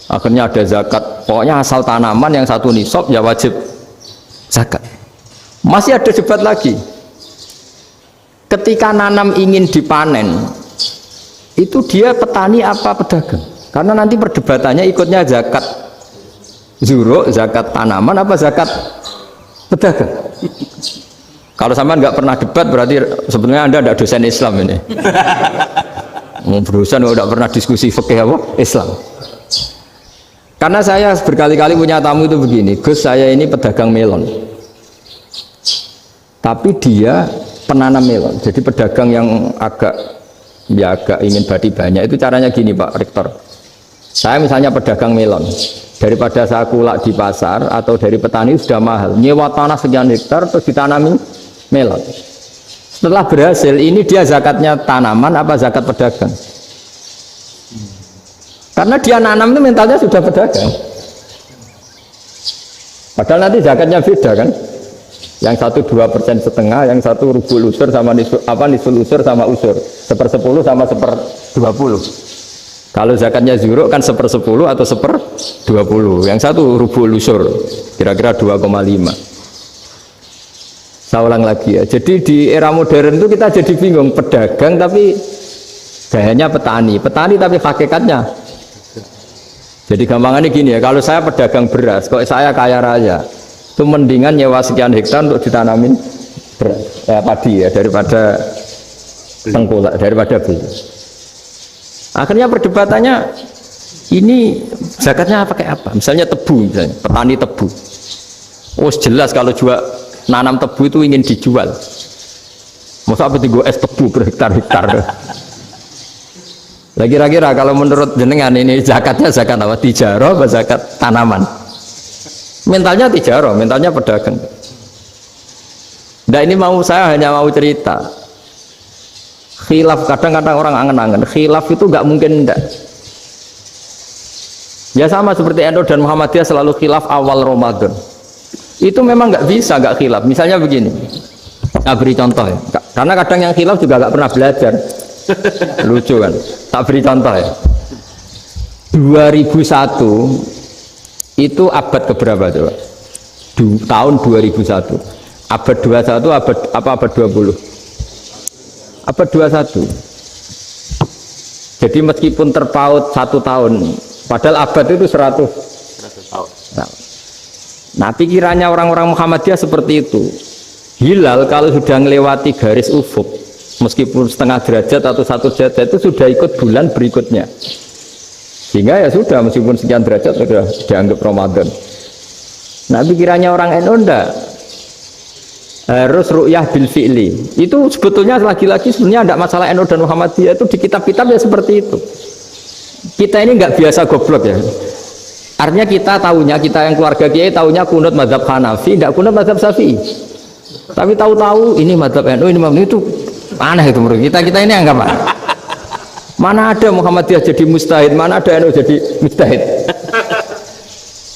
Akhirnya ada zakat. Pokoknya asal tanaman yang satu nisab ya wajib zakat. Masih ada debat lagi. Ketika nanam ingin dipanen, itu dia petani apa pedagang? Karena nanti perdebatannya ikutnya zakat zuruk, zakat tanaman apa zakat pedagang. Kalau sampean nggak pernah debat berarti sebenarnya Anda tidak dosen Islam ini. Mau berusaha nggak pernah diskusi fikih apa Islam. Karena saya berkali-kali punya tamu itu begini, Gus saya ini pedagang melon, tapi dia penanam melon, jadi pedagang yang agak ingin badi banyak. Itu caranya gini Pak Rektor, saya misalnya pedagang melon, daripada saya kulak di pasar atau dari petani sudah mahal, nyewa tanah sekian hektar terus ditanami melon. Setelah berhasil ini dia zakatnya tanaman apa zakat pedagang? Karena dia nanam itu mentalnya sudah pedagang. Padahal nanti zakatnya beda kan? Yang satu 2,5%, yang satu rubul usur sama nisul usur sama usur, 1/10 sama 1/20. Kalau zakatnya zuruk kan 1/10 atau 1/20. Yang satu rubul usur, kira-kira 2,5. Saya ulang lagi ya. Jadi di era modern itu kita jadi bingung, pedagang tapi gayanya petani, petani tapi hakikatnya. Jadi gampangannya gini ya, kalau saya pedagang beras, kok saya kaya raya, itu mendingan nyewa sekian hektar untuk ditanamin beras, padi ya, daripada tengkulak, daripada beli. Akhirnya perdebatannya ini zakatnya pakai apa? Misalnya tebu, misalnya petani tebu. Oh jelas kalau jual nanam tebu itu ingin dijual. Masa apa tiga es tebu berhektar-hektar? Lah kira-kira kalau menurut jenengan ini zakatnya zakat apa? Tijarah apa zakat tanaman? Mentalnya tijarah, mentalnya pedagang. Nah ini saya hanya mau cerita. Khilaf kadang-kadang orang angen-angen. Khilaf itu nggak mungkin enggak. Ya sama seperti NU dan Muhammadiyah selalu khilaf awal Ramadan. Itu memang nggak bisa nggak khilaf. Misalnya begini. Saya beri contoh ya. Karena kadang yang khilaf juga nggak pernah belajar. Lucu kan? Tak beri contoh ya. 2001 itu abad keberapa coba? Tahun 2001. Abad 21 abad 20? Abad 21. Jadi meskipun terpaut 1 tahun, padahal abad itu 100 tahun. Nah, pikirannya orang-orang Muhammadiyah seperti itu. Hilal kalau sudah melewati garis ufuk, meskipun setengah derajat atau 1 derajat itu sudah ikut bulan berikutnya, sehingga ya sudah meskipun sekian derajat sudah dianggap Ramadan. Nah pikirannya orang NU enggak, harus ru'yah bil fi'li. Itu sebetulnya lagi-lagi sebenarnya enggak masalah NU dan Muhammadiyah, itu di kitab-kitab ya seperti itu. Kita ini enggak biasa goblok ya, artinya kita tahunya, kita yang keluarga kiai tahunya kunut mazhab Hanafi, enggak kunut mazhab Syafi'i, tapi tahu-tahu ini mazhab NU, ini mazhab itu. Aneh itu menurut kita ini anggap apa? Mana ada Muhammadiyah jadi mustahid, mana ada NU jadi mustahid.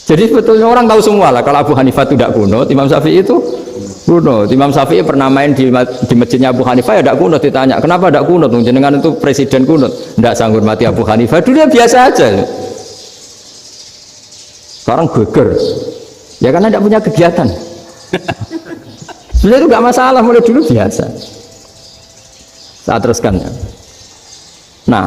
Jadi sebetulnya orang tahu semua lah kalau Abu Hanifah itu tidak kunut, Imam Syafi'i itu kunut. Imam Syafi'i pernah main di masjidnya Abu Hanifah ya tidak kunut, ditanya kenapa tidak kunut? Jenengan itu presiden kunut, tidak sanggup mati Abu Hanifah, dulu biasa aja. Sekarang geger ya karena tidak punya kegiatan. Sebenarnya itu nggak masalah, mulai dulu biasa. Saya teruskan ya. Nah,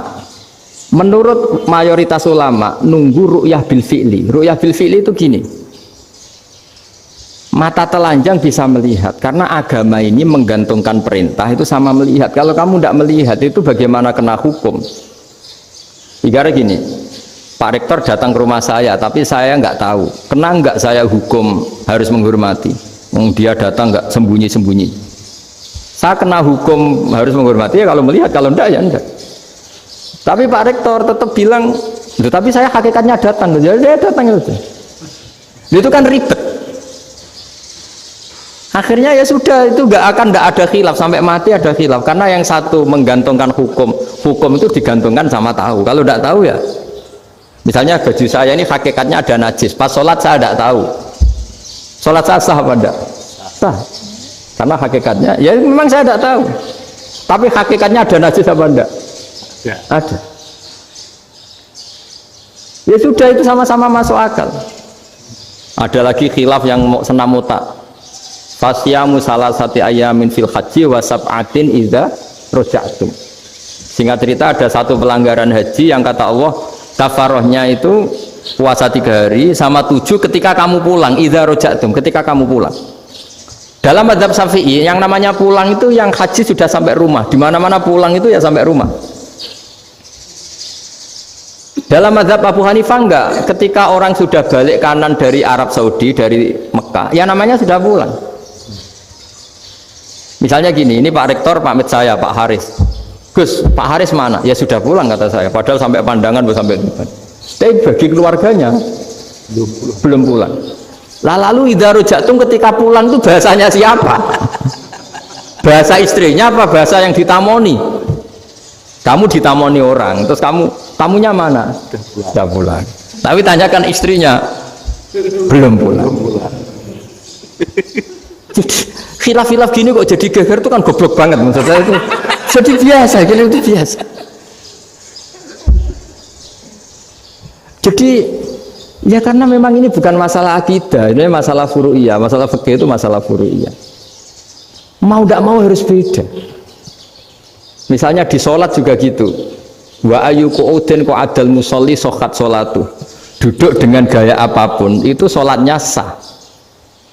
menurut mayoritas ulama nunggu ru'yah bil fi'li. Ru'yah bil fi'li itu gini. Mata telanjang bisa melihat karena agama ini menggantungkan perintah itu sama melihat. Kalau kamu tidak melihat itu bagaimana kena hukum? Ibaratnya gini, Pak Rektor datang ke rumah saya tapi saya nggak tahu. Kena nggak saya hukum harus menghormati? Dia datang nggak sembunyi-sembunyi. Saya kena hukum harus menghormati ya kalau melihat, kalau enggak ya enggak. Tapi Pak Rektor tetap bilang, tapi saya hakikatnya datang, jadi dia datang itu. Itu kan ribet. Akhirnya ya sudah, itu enggak ada khilaf sampai mati ada khilaf karena yang satu menggantungkan hukum itu digantungkan sama tahu. Kalau enggak tahu ya, misalnya baju saya ini hakikatnya ada najis, pas sholat saya enggak tahu. Sholat saya sah apa enggak? Sah. Karena hakikatnya ya memang saya tidak tahu, Tapi hakikatnya ada najis apa enggak? Ya. Ada. Ya sudah, itu sama-sama masuk akal. Ada lagi khilaf yang senam muta. Fasyamu salasati ayamin fil haji wa sab'atin idza raja'tum. Singkat cerita ada satu pelanggaran haji yang kata Allah kafarohnya itu puasa 3 hari sama 7 ketika kamu pulang, idza raja'tum, ketika kamu pulang. Dalam mazhab Syafi'i yang namanya pulang itu yang haji sudah sampai rumah. Di mana-mana pulang itu ya sampai rumah. Dalam mazhab Abu Hanifah enggak, ketika orang sudah balik kanan dari Arab Saudi, dari Mekah, ya namanya sudah pulang. Misalnya gini, ini Pak Rektor pamit saya, Pak Haris. Gus, Pak Haris mana? Ya sudah pulang kata saya, padahal sampai pandangan belum sampai depan. Tapi bagi keluarganya belum pulang. Lah lalu idza raja'tum ketika pulang itu bahasanya siapa? Bahasa istrinya apa bahasa yang ditamoni? Kamu ditamoni orang, terus kamunya mana? Sudah pulang. Tapi tanyakan istrinya, belum pulang. Khilaf-khilaf gini kok jadi geger itu kan goblok banget maksud saya itu. Jadi biasa, gini itu biasa. Jadi ya karena memang ini bukan masalah akidah, ini masalah furu'iyah, masalah fikih itu masalah furu'iyah. Mau tidak mau harus beda. Misalnya di sholat juga gitu. Wa ayu qu'udin qu'adal musolli sokat sholatu. Duduk dengan gaya apapun itu sholatnya sah.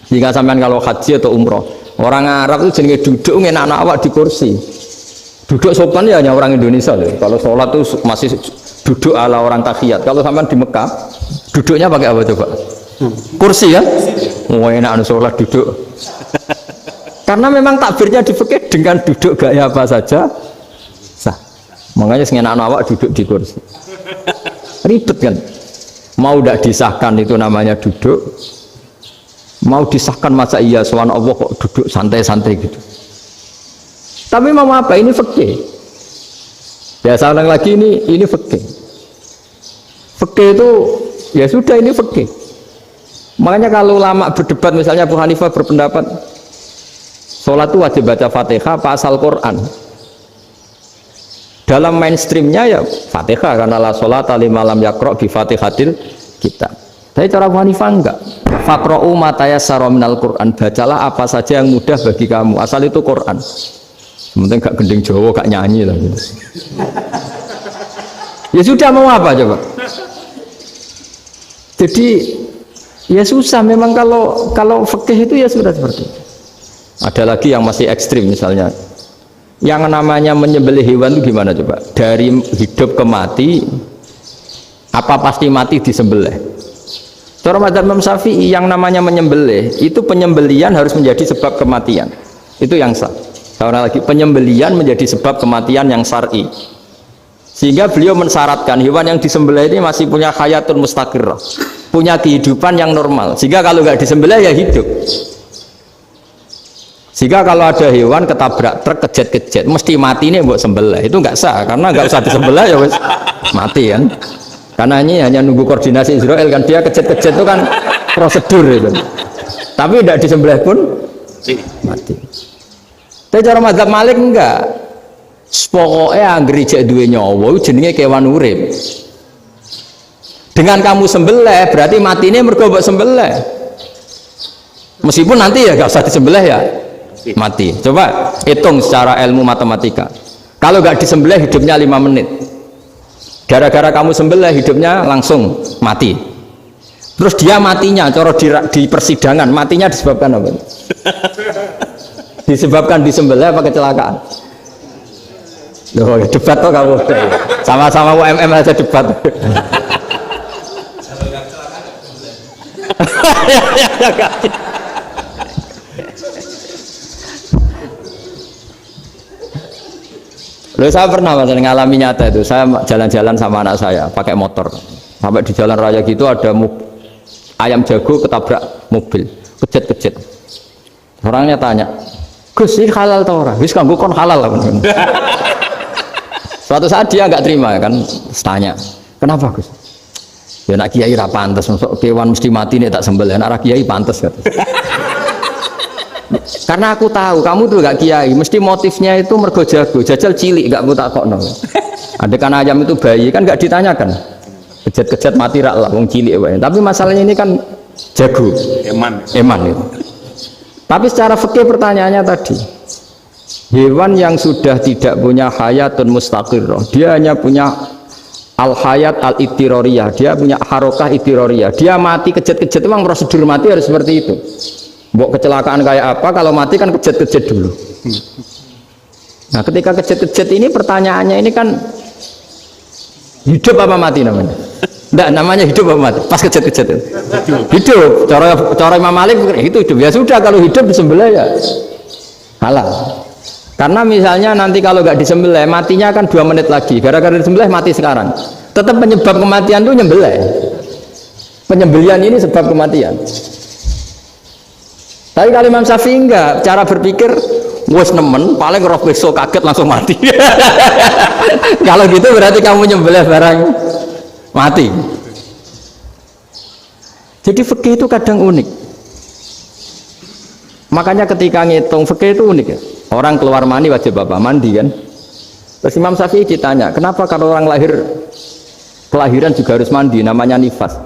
Jika sampean kalau haji atau umroh, orang Arab itu jenenge duduk ngenak awak di kursi. Duduk sopan ya hanya orang Indonesia loh. Kalau sholat itu masih duduk ala orang tahiyat. Kalau sampean di Mekah, duduknya pakai apa coba? Kursi ya? Oh enak sholat duduk. Karena memang takbirnya di fikih dengan duduk gaya apa saja sah. Makanya sengenak awak duduk di kursi. Ribet kan? Mau tidak disahkan itu namanya duduk. Mau disahkan masa iya soal Allah kok duduk santai-santai gitu. Tapi mau apa? Ini fikih. Ya saya ulang lagi ini fikih. Fikih itu ya sudah ini fikih. Makanya kalau ulama berdebat misalnya Abu Hanifah berpendapat sholat itu wajib baca Fatihah apa asal Quran. Dalam mainstreamnya ya Fatihah karena la sholat lima lam yakro bi Fatihatil kitab. Tapi cara Abu Hanifah enggak. Faqra'u ma tayassara minal Quran, bacalah apa saja yang mudah bagi kamu. Asal itu Quran. Sementing gak gending Jawa, gak nyanyi lah gitu. Ya sudah mau apa coba? Jadi ya susah memang kalau fikih itu ya sudah seperti itu. Ada lagi yang masih ekstrim misalnya. Yang namanya menyembelih hewan itu gimana coba? Dari hidup ke mati, apa pasti mati disembelih? Cara mazhab Imam Syafi'i yang namanya menyembelih itu penyembelian harus menjadi sebab kematian. Itu yang sah. Karena lagi penyembelian menjadi sebab kematian yang syar'i. Sehingga beliau mensyaratkan hewan yang disembelih ini masih punya hayatun mustaqirrah, punya kehidupan yang normal. Sehingga kalau nggak disembelih ya hidup. Jika kalau ada hewan ketabrak truk kejet-kejet mesti mati nih buat sembelih, itu nggak sah karena nggak usah disembelih ya wes mati kan, karena ini hanya nunggu koordinasi Israel kan, dia kejet-kejet itu kan prosedur itu, tapi tidak disembelih pun mati. Tapi cara mazhab Malik enggak, pokoknya anggere jek duwe nyawa jenenge kewan urip. Dengan kamu sembelih berarti matinya mergo mbok sembelih, meskipun nanti ya nggak usah disembelih ya mati. Coba hitung secara ilmu matematika, kalau nggak disembelih hidupnya 5 menit, gara-gara kamu sembelih hidupnya langsung mati. Terus dia matinya cara di persidangan matinya disebabkan apa? Disebabkan disembelih apa kecelakaan? Loh, debat toh kamu sama-sama UMM aja debat. Loh, saya pernah mengalami nyata itu. Saya jalan-jalan sama anak saya pakai motor, sampai di jalan raya gitu ada ayam jago ketabrak mobil, kejet-kejet. Orangnya tanya, Gus ini halal tau ora? Wis kanggo kon halal lah. Suatu saat dia nggak terima kan, tanya, kenapa Gus? Ya nak kiai ra pantes, masuk kewan mesti mati nih tak sembelih, nak ra kiai pantes kata. Karena aku tahu kamu tuh gak kiai, mesti motifnya itu mergo jago, jajal cilik gak tak kok no. Adekan ayam itu bayi kan gak ditanyakan, kejat-kejat mati rak lah, wong cilik wae. Tapi masalahnya ini kan jago, eman itu. Tapi secara fikih pertanyaannya tadi, hewan yang sudah tidak punya hayatun mustaqirrah, dia hanya punya al hayat al ittiroriyah, dia punya harokah ittiroriyah, dia mati kejat-kejat, memang prosedur mati harus seperti itu. Mbok kecelakaan kayak apa, kalau mati kan kejat-kejat dulu. Nah ketika kejat-kejat ini pertanyaannya ini kan hidup apa mati namanya? Enggak, namanya hidup apa mati? Pas kejat-kejat itu hidup. Cara Imam Malik itu hidup. Ya sudah, kalau hidup disembelih ya halal. Karena misalnya nanti kalau nggak disembelih matinya kan 2 menit lagi, gara-gara disembelih mati sekarang. Tetap penyebab kematian itu nyembelih. Penyembelian ini sebab kematian. Tapi kalau Imam Syafi'i enggak, cara berpikir wes nemen, paling roh besok kaget langsung mati. Kalau gitu berarti kamu nyembelih barang mati. Jadi fikih itu kadang unik. Makanya ketika ngitung fikih itu unik ya. Orang keluar mani wajib apa? Mandi kan. Terus Imam Syafi'i ditanya, kenapa kalau orang lahir kelahiran juga harus mandi? Namanya nifas.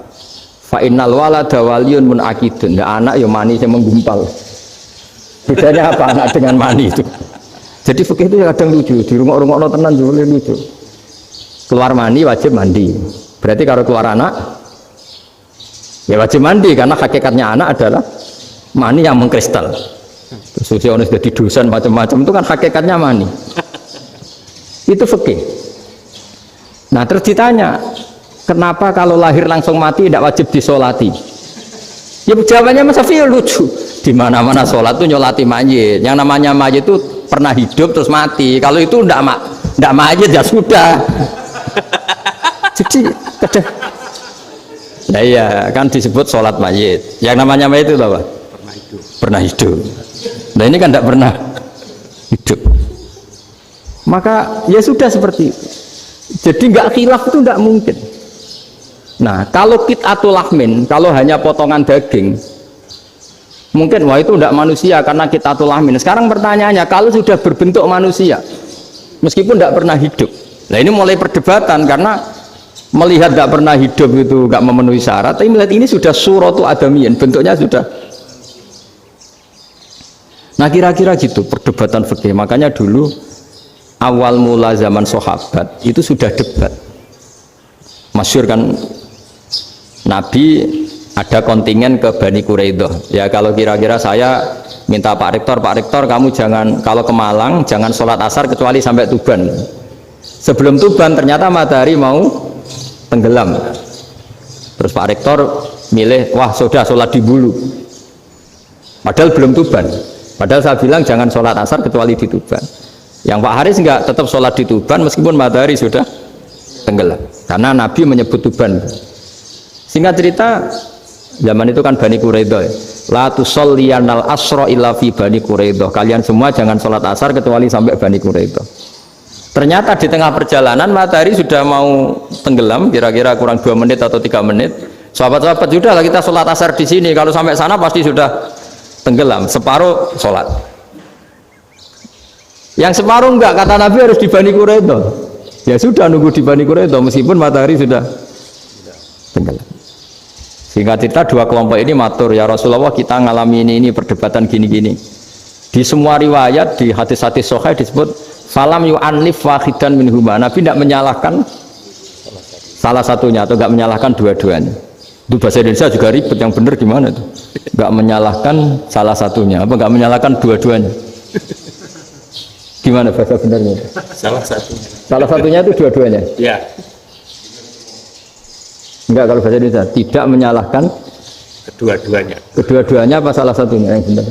Fa innal walada waliyun munakidun. Ya anak ya mani yang menggumpal. Bedanya apa anak dengan mani itu? Jadi fikih itu kadang lucu. Di rumah-rumah tenan juga lucu. Keluar mani wajib mandi. Berarti kalau keluar anak ya wajib mandi, karena hakikatnya anak adalah mani yang mengkristal. Sudah jadi dosen macam-macam itu kan hakikatnya mani. Itu fikih. Nah terus ditanya, kenapa kalau lahir langsung mati tidak wajib disolati? Ya jawabannya Mas Syafi'i lucu. Di mana-mana sholat itu nyolati mayit. Yang namanya mayit itu pernah hidup terus mati. Kalau itu tidak mayit ya sudah. Jadi kadang, nah iya kan disebut sholat mayit. Yang namanya mayit itu apa? Pernah hidup. Nah ini kan tidak pernah hidup. Maka ya sudah seperti itu. Jadi nggak khilaf itu nggak mungkin. Nah kalau qit'atul lahmin, kalau hanya potongan daging, mungkin wah itu tidak manusia karena qit'atul lahmin. Sekarang pertanyaannya, kalau sudah berbentuk manusia, meskipun tidak pernah hidup, nah ini mulai perdebatan karena melihat tidak pernah hidup itu nggak memenuhi syarat, tapi melihat ini sudah suratu adamiyin, bentuknya sudah. Nah kira-kira gitu perdebatan fikih. Makanya dulu awal mula zaman sahabat itu sudah debat. Masyhur kan Nabi ada kontingen ke Bani Quraidah. Ya kalau kira-kira saya minta Pak Rektor kamu jangan, kalau ke Malang jangan sholat asar kecuali sampai Tuban. Sebelum Tuban ternyata matahari mau tenggelam. Terus Pak Rektor milih, wah sudah sholat di Bulu. Padahal belum Tuban. Padahal saya bilang jangan sholat asar kecuali di Tuban. Yang Pak Haris enggak, tetap sholat di Tuban meskipun matahari sudah tenggelam. Karena Nabi menyebut Tuban. Singkat cerita, zaman itu kan Bani Quraidah. La tusolliyanal asra illa fi Bani Quraidah. Kalian semua jangan sholat asar kecuali sampai Bani Quraidah. Ternyata di tengah perjalanan matahari sudah mau tenggelam, kira-kira kurang 2 menit atau 3 menit. Sahabat-sahabat, sudahlah kita sholat asar di sini. Kalau sampai sana pasti sudah tenggelam, separuh sholat. Yang separuh enggak, kata Nabi harus di Bani Quraidah. Ya sudah nunggu di Bani Quraidah meskipun matahari sudah tenggelam. Sehingga cerita 2 kelompok ini matur, ya Rasulullah kita ngalami ini perdebatan gini-gini. Di semua riwayat di hadis-hadis sahih disebut falam yu'annif wahidan minhuma. Nabi tidak menyalahkan salah satunya atau enggak menyalahkan dua-duanya. Itu bahasa Indonesia juga ribet, yang benar gimana itu? Enggak menyalahkan salah satunya, apa enggak menyalahkan dua-duanya? Gimana bahasa benarnya? Salah satunya. Salah satunya itu dua-duanya? Ya. Enggak, kalau bahasa Indonesia tidak menyalahkan Kedua-duanya. Kedua-duanya apa salah satunya yang benar?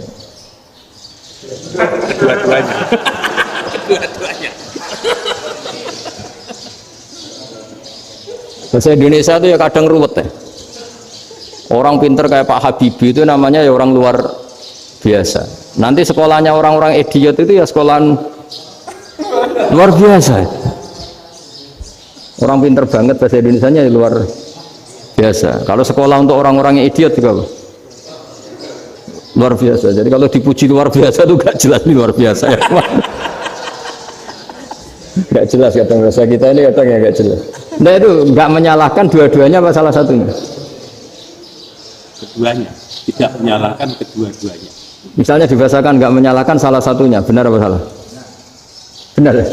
Kedua-duanya. Kedua-duanya. Bahasa Indonesia itu ya kadang ruwet ya. Orang pinter kayak Pak Habibie itu namanya ya orang luar biasa. Nanti sekolahnya orang-orang idiot itu ya sekolahan luar biasa. Orang pinter banget bahasa Indonesianya ya luar biasa. Kalau sekolah untuk orang-orang yang idiot juga luar biasa. Jadi kalau dipuji luar biasa itu gak jelas nih luar biasa ya. Gak jelas kata bahasa kita ini katanya gak jelas. Nah itu gak menyalahkan dua-duanya apa salah satunya? Keduanya, tidak menyalahkan kedua-duanya. Misalnya dibahasakan gak menyalahkan salah satunya, benar apa salah? Benar ya?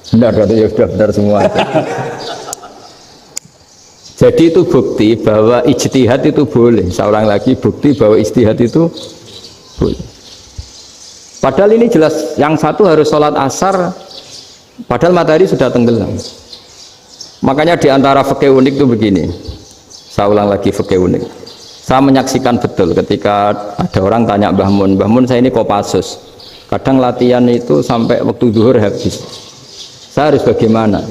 Benar, berarti ya sudah benar semua. Jadi itu bukti bahwa ijtihad itu boleh. Saya ulang lagi, bukti bahwa ijtihad itu boleh. Padahal ini jelas, yang satu harus sholat asar, padahal matahari sudah tenggelam. Makanya diantara fikih unik itu begini. Saya ulang lagi fikih unik. Saya menyaksikan betul ketika ada orang tanya Mbah Mun saya ini Kopassus. Kadang latihan itu sampai waktu zuhur habis. Saya harus bagaimana?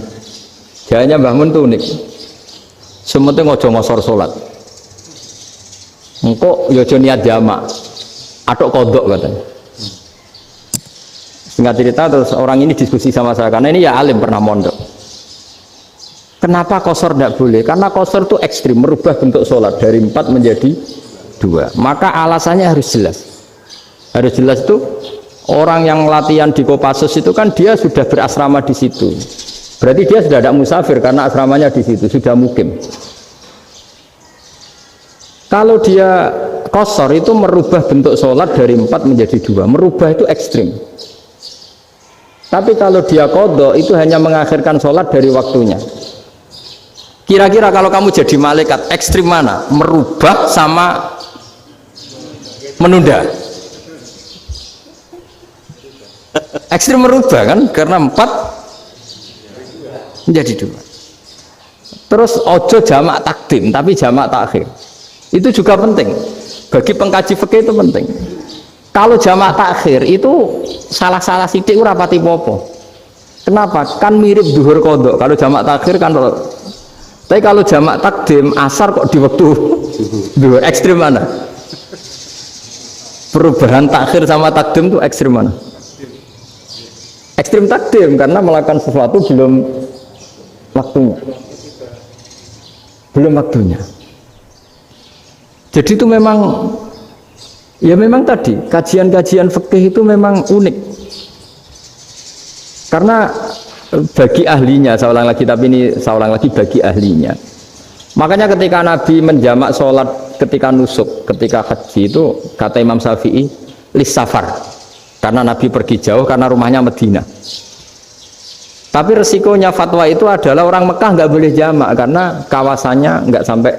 Jawabnya Mbah Mun itu unik. Sementing ojo ngosor sholat. Engkau yojo niat jamak, atau kodok katanya. Singkat cerita terus orang ini diskusi sama saya karena ini ya alim pernah mondok. Kenapa kosor tidak boleh? Karena kosor itu ekstrim, merubah bentuk sholat dari 4 menjadi 2. Maka alasannya harus jelas. Harus jelas itu orang yang latihan di Kopassus itu kan dia sudah berasrama di situ. Berarti dia sudah tidak musafir karena asramanya di situ, sudah mukim. Kalau dia kosor itu merubah bentuk sholat dari 4 menjadi 2. Merubah itu ekstrim. Tapi kalau dia qadha itu hanya mengakhirkan sholat dari waktunya. Kira-kira kalau kamu jadi malaikat ekstrim mana? Merubah sama menunda? Ekstrim merubah kan? Karena 4 menjadi 2. Terus ojo jamak takdim tapi jamak takhir. Itu juga penting. Bagi pengkaji fikih itu penting. Kalau jamak takhir itu salah-salah sidik ora pati popo. Kenapa? Kan mirip zuhur qadha. Kalau jamak takhir kan tapi kalau jamak takdim asar kok di waktu zuhur ekstrim mana? Perubahan takhir sama takdim itu ekstrim mana? Ekstrim takdim karena melakukan sesuatu belum waktunya. Belum waktunya. Jadi itu memang ya memang tadi kajian-kajian fikih itu memang unik. Karena bagi ahlinya, saya ulang lagi tapi ini saya ulang lagi bagi ahlinya. Makanya ketika Nabi menjamak sholat ketika nusuk, ketika haji itu kata Imam Syafi'i lis safar. Karena Nabi pergi jauh karena rumahnya Madinah. Tapi resikonya fatwa itu adalah orang Mekah nggak boleh jamak karena kawasannya nggak sampai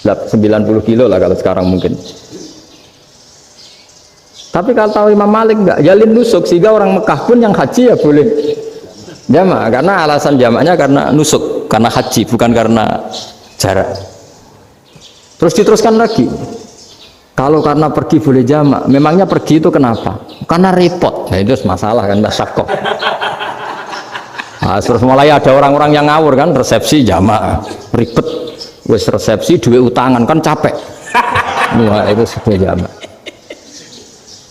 90 kilo lah kalau sekarang mungkin. Tapi kalau tahu Imam Malik nggak, jalin nusuk sehingga orang Mekah pun yang haji ya boleh jamak karena alasan jamaknya karena nusuk, karena haji bukan karena jarak. Terus diteruskan lagi. Kalau karena pergi boleh jamak, memangnya pergi itu kenapa? Karena repot. Nah itu masalah kan, syakkok. Nah, terus mulai ada orang-orang yang ngawur kan, resepsi jamak, ribet. Wes resepsi duit utangan kan capek. Wah itu sudah jamak.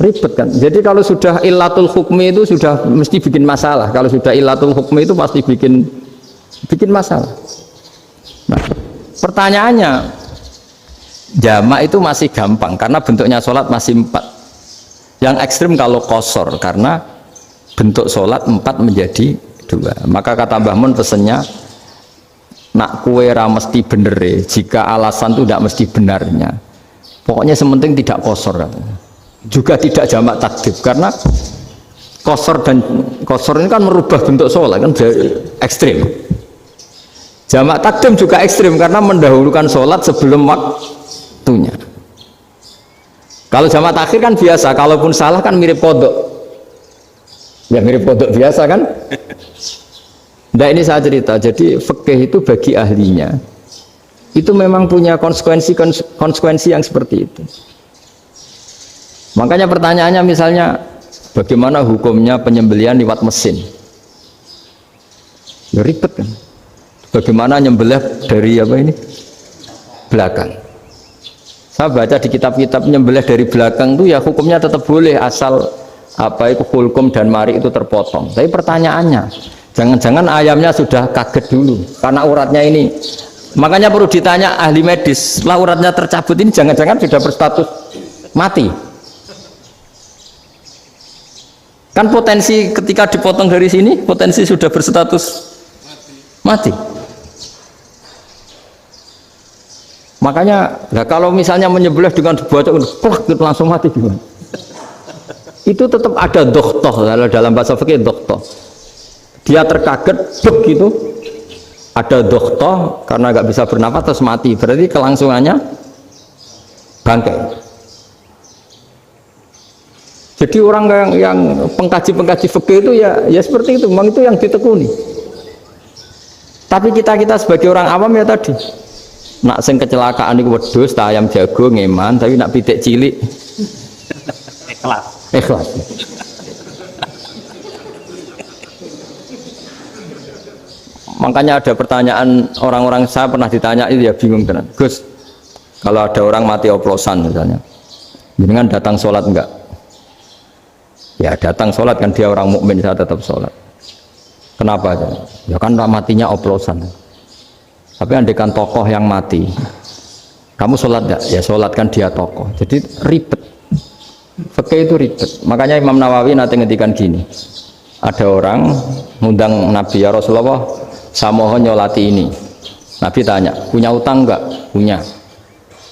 Ribet kan. Jadi kalau sudah illatul hukmi itu sudah mesti bikin masalah. Kalau sudah illatul hukmi itu pasti bikin masalah. Nah, pertanyaannya, jamak itu masih gampang karena bentuknya sholat masih 4. Yang ekstrim kalau qasar karena bentuk sholat 4 menjadi 2. Maka kata Mbah Mun pesennya, nak kue ra mesti bener jika alasan itu tidak mesti benarnya. Pokoknya sementing tidak qasar. Juga tidak jamak takdim karena qasar ini kan merubah bentuk sholat kan ekstrim. Jamak takdim juga ekstrim karena mendahulukan sholat sebelum waktunya. Kalau jamak takhir kan biasa, kalaupun salah kan mirip kodok. Ya mirip kodok biasa kan. Nah ini saya cerita, jadi fikih itu bagi ahlinya itu memang punya konsekuensi yang seperti itu. Makanya pertanyaannya misalnya bagaimana hukumnya penyembelihan lewat mesin? Ya ribet kan. Bagaimana nyembelih dari apa ini? Belakang. Saya baca di kitab-kitab nyembelih dari belakang itu ya hukumnya tetap boleh asal apa itu hulkum dan mari itu terpotong. Tapi pertanyaannya, jangan-jangan ayamnya sudah kaget dulu karena uratnya ini. Makanya perlu ditanya ahli medis, setelah uratnya tercabut ini jangan-jangan sudah berstatus mati. Kan potensi ketika dipotong dari sini, potensi sudah berstatus mati. Makanya, nah kalau misalnya menyebelah dengan dibaca, plak gitu langsung mati gimana? Itu tetap ada dokhtoh, dalam bahasa fikih dokhtoh. Dia terkaget, begitu, ada dokhtoh karena nggak bisa bernafas terus mati. Berarti kelangsungannya bangkai. Jadi orang yang pengkaji fikih itu ya seperti itu, memang itu yang ditekuni. Tapi kita sebagai orang awam ya tadi, nak sing kecelakaan itu wedhus, ayam jago ngeman, tapi nak pitik cilik ikhlas. Makanya ada pertanyaan orang-orang, saya pernah ditanya itu ya bingung tenan. Gus, kalau ada orang mati oplosan misalnya, jenengan datang sholat enggak? Ya datang sholat kan, dia orang mukmin, saya tetap sholat. Kenapa? Ya kan matinya oplosan. Tapi andekan tokoh yang mati, kamu sholat enggak? Ya sholat kan dia tokoh. Jadi ribet. Fikih itu ribet. Makanya Imam Nawawi nanti ngendikan gini. Ada orang ngundang Nabi, ya Rasulullah, saya mohon nyolati ini. Nabi tanya, punya utang enggak? Punya.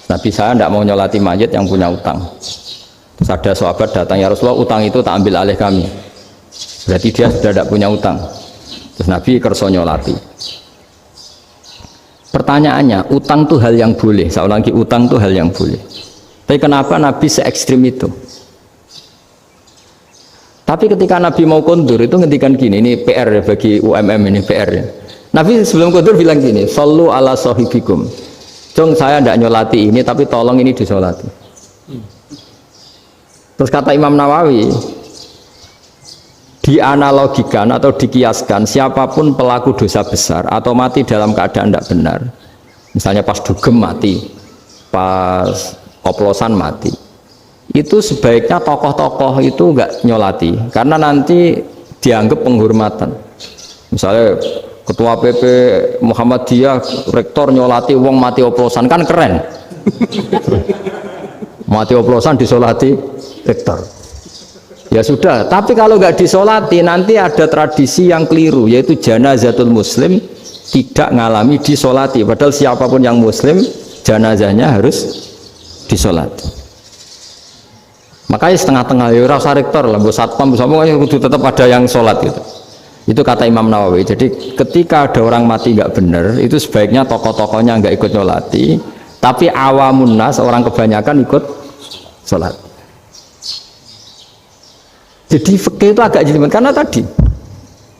Nabi, saya enggak mau nyolati mayit yang punya utang. Terus ada sahabat datang, ya Rasulullah, utang itu tak ambil alih kami. Berarti dia sudah tidak punya utang. Terus Nabi kerso nyolati. Pertanyaannya, utang itu hal yang boleh. Saya ulangi, utang itu hal yang boleh. Tapi kenapa Nabi se ekstrim itu? Tapi ketika Nabi mau kondur itu ngendikan gini, ini PR bagi UMM, ini PR ya. Nabi sebelum kondur bilang gini, sallu ala sahibikum. Jong, saya tidak nyolati ini, tapi tolong ini disolati. Terus kata Imam Nawawi, dianalogikan atau dikiaskan, siapapun pelaku dosa besar atau mati dalam keadaan tidak benar, misalnya pas dugem mati, pas oplosan mati, itu sebaiknya tokoh-tokoh itu enggak nyolati, karena nanti dianggap penghormatan. Misalnya ketua PP Muhammadiyah, rektor nyolati wong mati oplosan, kan keren. Mati oplosan disolati rektor. Ya sudah, tapi kalau nggak disolati nanti ada tradisi yang keliru, yaitu janazatul muslim tidak ngalami disolati, padahal siapapun yang muslim janazahnya harus disolati. Makanya setengah-tengah ya rasa rektor lah, bu satpam semua itu tetap ada yang sholat gitu. Itu kata Imam Nawawi. Jadi ketika ada orang mati nggak benar, itu sebaiknya tokoh-tokohnya nggak ikut nyolati, tapi awamun nas, orang kebanyakan ikut sholat. Jadi fikih itu agak jelimet, karena tadi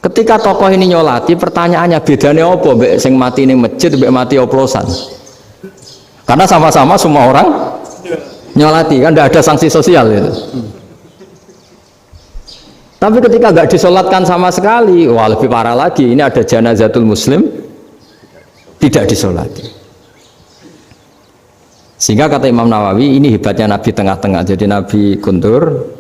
ketika tokoh ini nyolati, pertanyaannya bedanya apa mbek sing mati ning masjid mbek mati oplosan? Karena sama-sama semua orang nyolati, kan tidak ada sanksi sosial itu. Tapi ketika nggak disolatkan sama sekali, wah lebih parah lagi, ini ada janazatul muslim tidak disolati. Sehingga kata Imam Nawawi, ini hebatnya Nabi tengah-tengah. Jadi Nabi kundur,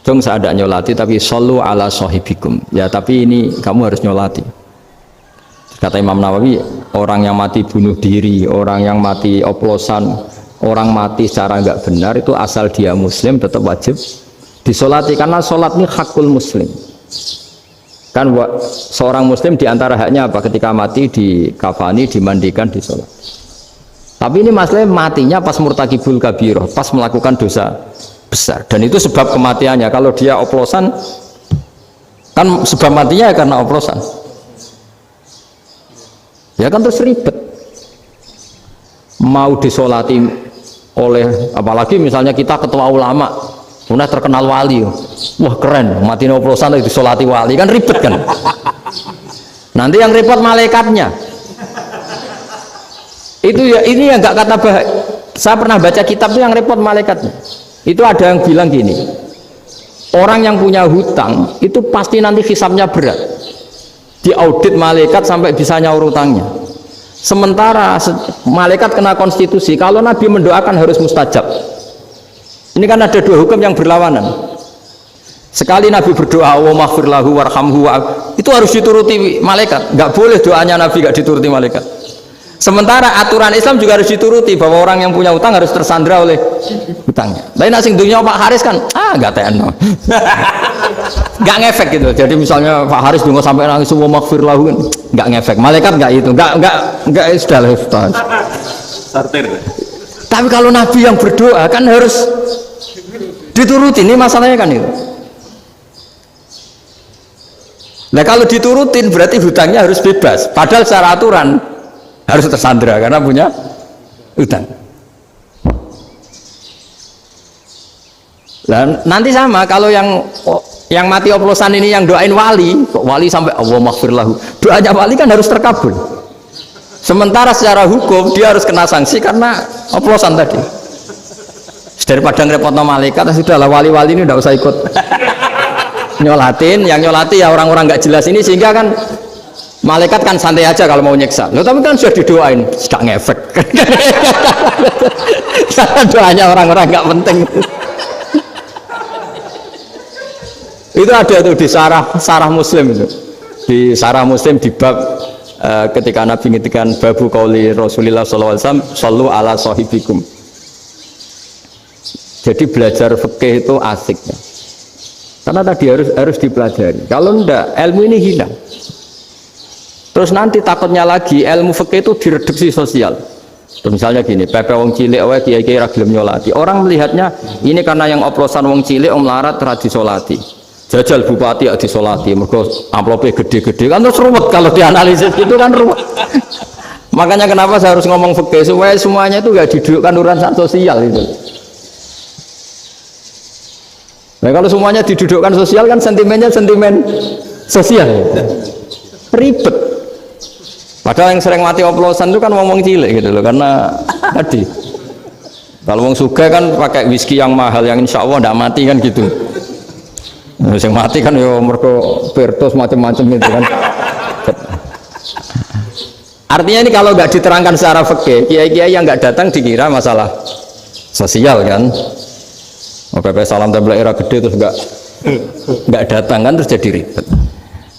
dong saya ada nyolati, tapi sallu ala sahibikum. Ya tapi ini kamu harus nyolati. Kata Imam Nawawi, orang yang mati bunuh diri, orang yang mati oplosan, orang mati secara nggak benar, itu asal dia muslim tetap wajib disolati, karena sholat ini hakul muslim. Kan seorang muslim diantara haknya apa? Ketika mati dikafani, dimandikan, disolat. Tapi ini masalahnya matinya pas murtakibul kabiroh, pas melakukan dosa besar, dan itu sebab kematiannya. Kalau dia oplosan, kan sebab matinya karena oplosan. Ya kan terus ribet. Mau disolati oleh, apalagi misalnya kita ketua ulama, udah terkenal wali, wah keren, mati oplosan itu disolati wali, kan ribet kan. Nanti yang repot malaikatnya. Itu ya, ini yang nggak kata bahaya. Saya pernah baca kitab itu yang repot malaikatnya. Itu ada yang bilang gini, orang yang punya hutang itu pasti nanti hisabnya berat, diaudit malaikat sampai bisa nyaur hutangnya. Sementara malaikat kena konstitusi, kalau Nabi mendoakan harus mustajab. Ini kan ada dua hukum yang berlawanan. Sekali Nabi berdoa, wa maghfir lahu warhamhu, itu harus dituruti malaikat. Nggak boleh doanya Nabi nggak dituruti malaikat. Sementara aturan Islam juga harus dituruti bahwa orang yang punya utang harus tersandra oleh utangnya. Tapi nasi dunia Pak Haris kan, nggak TNO, nggak ngefek gitu. Jadi misalnya Pak Haris juga sampai nangis semua makfir lahu kan, nggak ngefek. Malaikat nggak itu, nggak sudah lah. Sartir. Tapi kalau Nabi yang berdoa kan harus dituruti. Ini masalahnya kan itu. Nah kalau diturutin berarti hutangnya harus bebas. Padahal secara aturan harus tersandra karena punya utang. Dan nanti sama kalau yang mati oplosan ini yang doain wali, kok wali sampai Allah maghfir lahu. Doanya wali kan harus terkabul. Sementara secara hukum dia harus kena sanksi karena oplosan tadi. Daripada ngerepotno malaikat, sudahlah wali-wali ini tidak usah ikut nyolatin. Yang nyolati ya orang-orang nggak jelas ini, sehingga kan malaikat kan santai aja kalau mau nyiksa. Loh, tapi kan sudah didoain, tidak ngefek. Karena doanya orang-orang nggak penting. Itu ada tuh di sarah Muslim itu. Di sarah Muslim di bab ketika Nabi ngintikan babu qauli Rasulullah sallallahu alaihi wasallam, sallu ala sahibikum. Jadi belajar fikih itu asik ya. Karena tadi harus dipelajari. Kalau enggak, ilmu ini hilang. Terus nanti takutnya lagi ilmu fikih itu direduksi sosial. Terus misalnya gini, pepe wong cilik wae kiai-kiai ra gelem nyolati. Orang melihatnya ini karena yang oplosan wong cilik om larat ra disolati. Jajal bupati ya disolati, mergo amplope gede-gede kan terus ruwet kalau dianalisis gitu kan ruwet. Makanya kenapa saya harus ngomong fikih supaya semuanya itu enggak didudukkan urusan sosial itu. Nah kalau semuanya didudukkan sosial kan sentimennya sentimen sosial, ribet. Padahal yang sering mati oplosan itu kan ngomong cilik gitu loh, karena tadi kalau wong sugih kan pakai whisky yang mahal yang insya Allah tidak mati kan gitu. Nah, yang mati kan ya mergo Virtus macam-macam gitu kan. Artinya ini kalau nggak diterangkan secara fikih, kiai-kiai yang nggak datang dikira masalah sosial kan. PP salam tabla era gede terus nggak datang kan terus jadi ribet.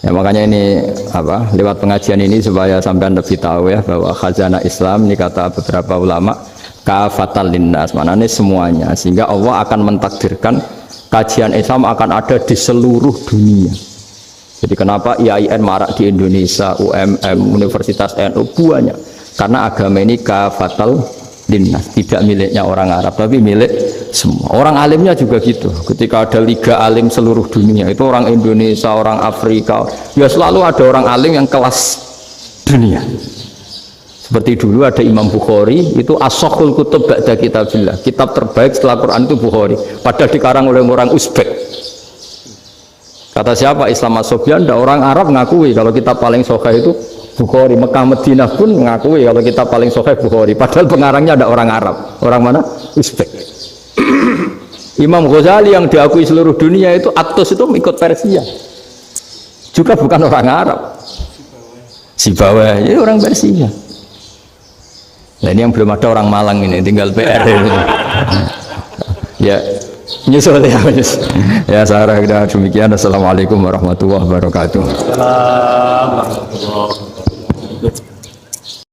Ya makanya ini apa lewat pengajian ini supaya sampean lebih tahu ya bahwa khazanah Islam ini kata beberapa ulama kafatal linnas, maknanya semuanya, sehingga Allah akan mentakdirkan kajian Islam akan ada di seluruh dunia. Jadi kenapa IAIN marak di Indonesia, UMM, Universitas NU banyak, karena agama ini kafatal linnas, tidak miliknya orang Arab tapi milik semua. Orang alimnya juga gitu. Ketika ada liga alim seluruh dunia, itu orang Indonesia, orang Afrika, ya selalu ada orang alim yang kelas dunia. Seperti dulu ada Imam Bukhari, itu as-sakhul kutub ba'da kitabillah, kitab terbaik setelah Quran itu Bukhari, padahal dikarang oleh orang Uzbek. Kata siapa? Islam As-Sobyan, orang Arab ngakui kalau kitab paling sahih itu Bukhari. Mekah Madinah pun mengakui kalau kita paling sahih Bukhari, padahal pengarangnya ada orang Arab. Orang mana? Uzbek. Imam Ghazali yang diakui seluruh dunia itu Atos itu ikut Persia, juga bukan orang Arab. Sibawah ini orang Persia. Nah ini yang belum ada orang Malang ini, tinggal PR ini. Ya nyusul ya, ya Sarah kita demikian. Assalamualaikum warahmatullahi wabarakatuh. Assalamualaikum warahmatullahi wabarakatuh.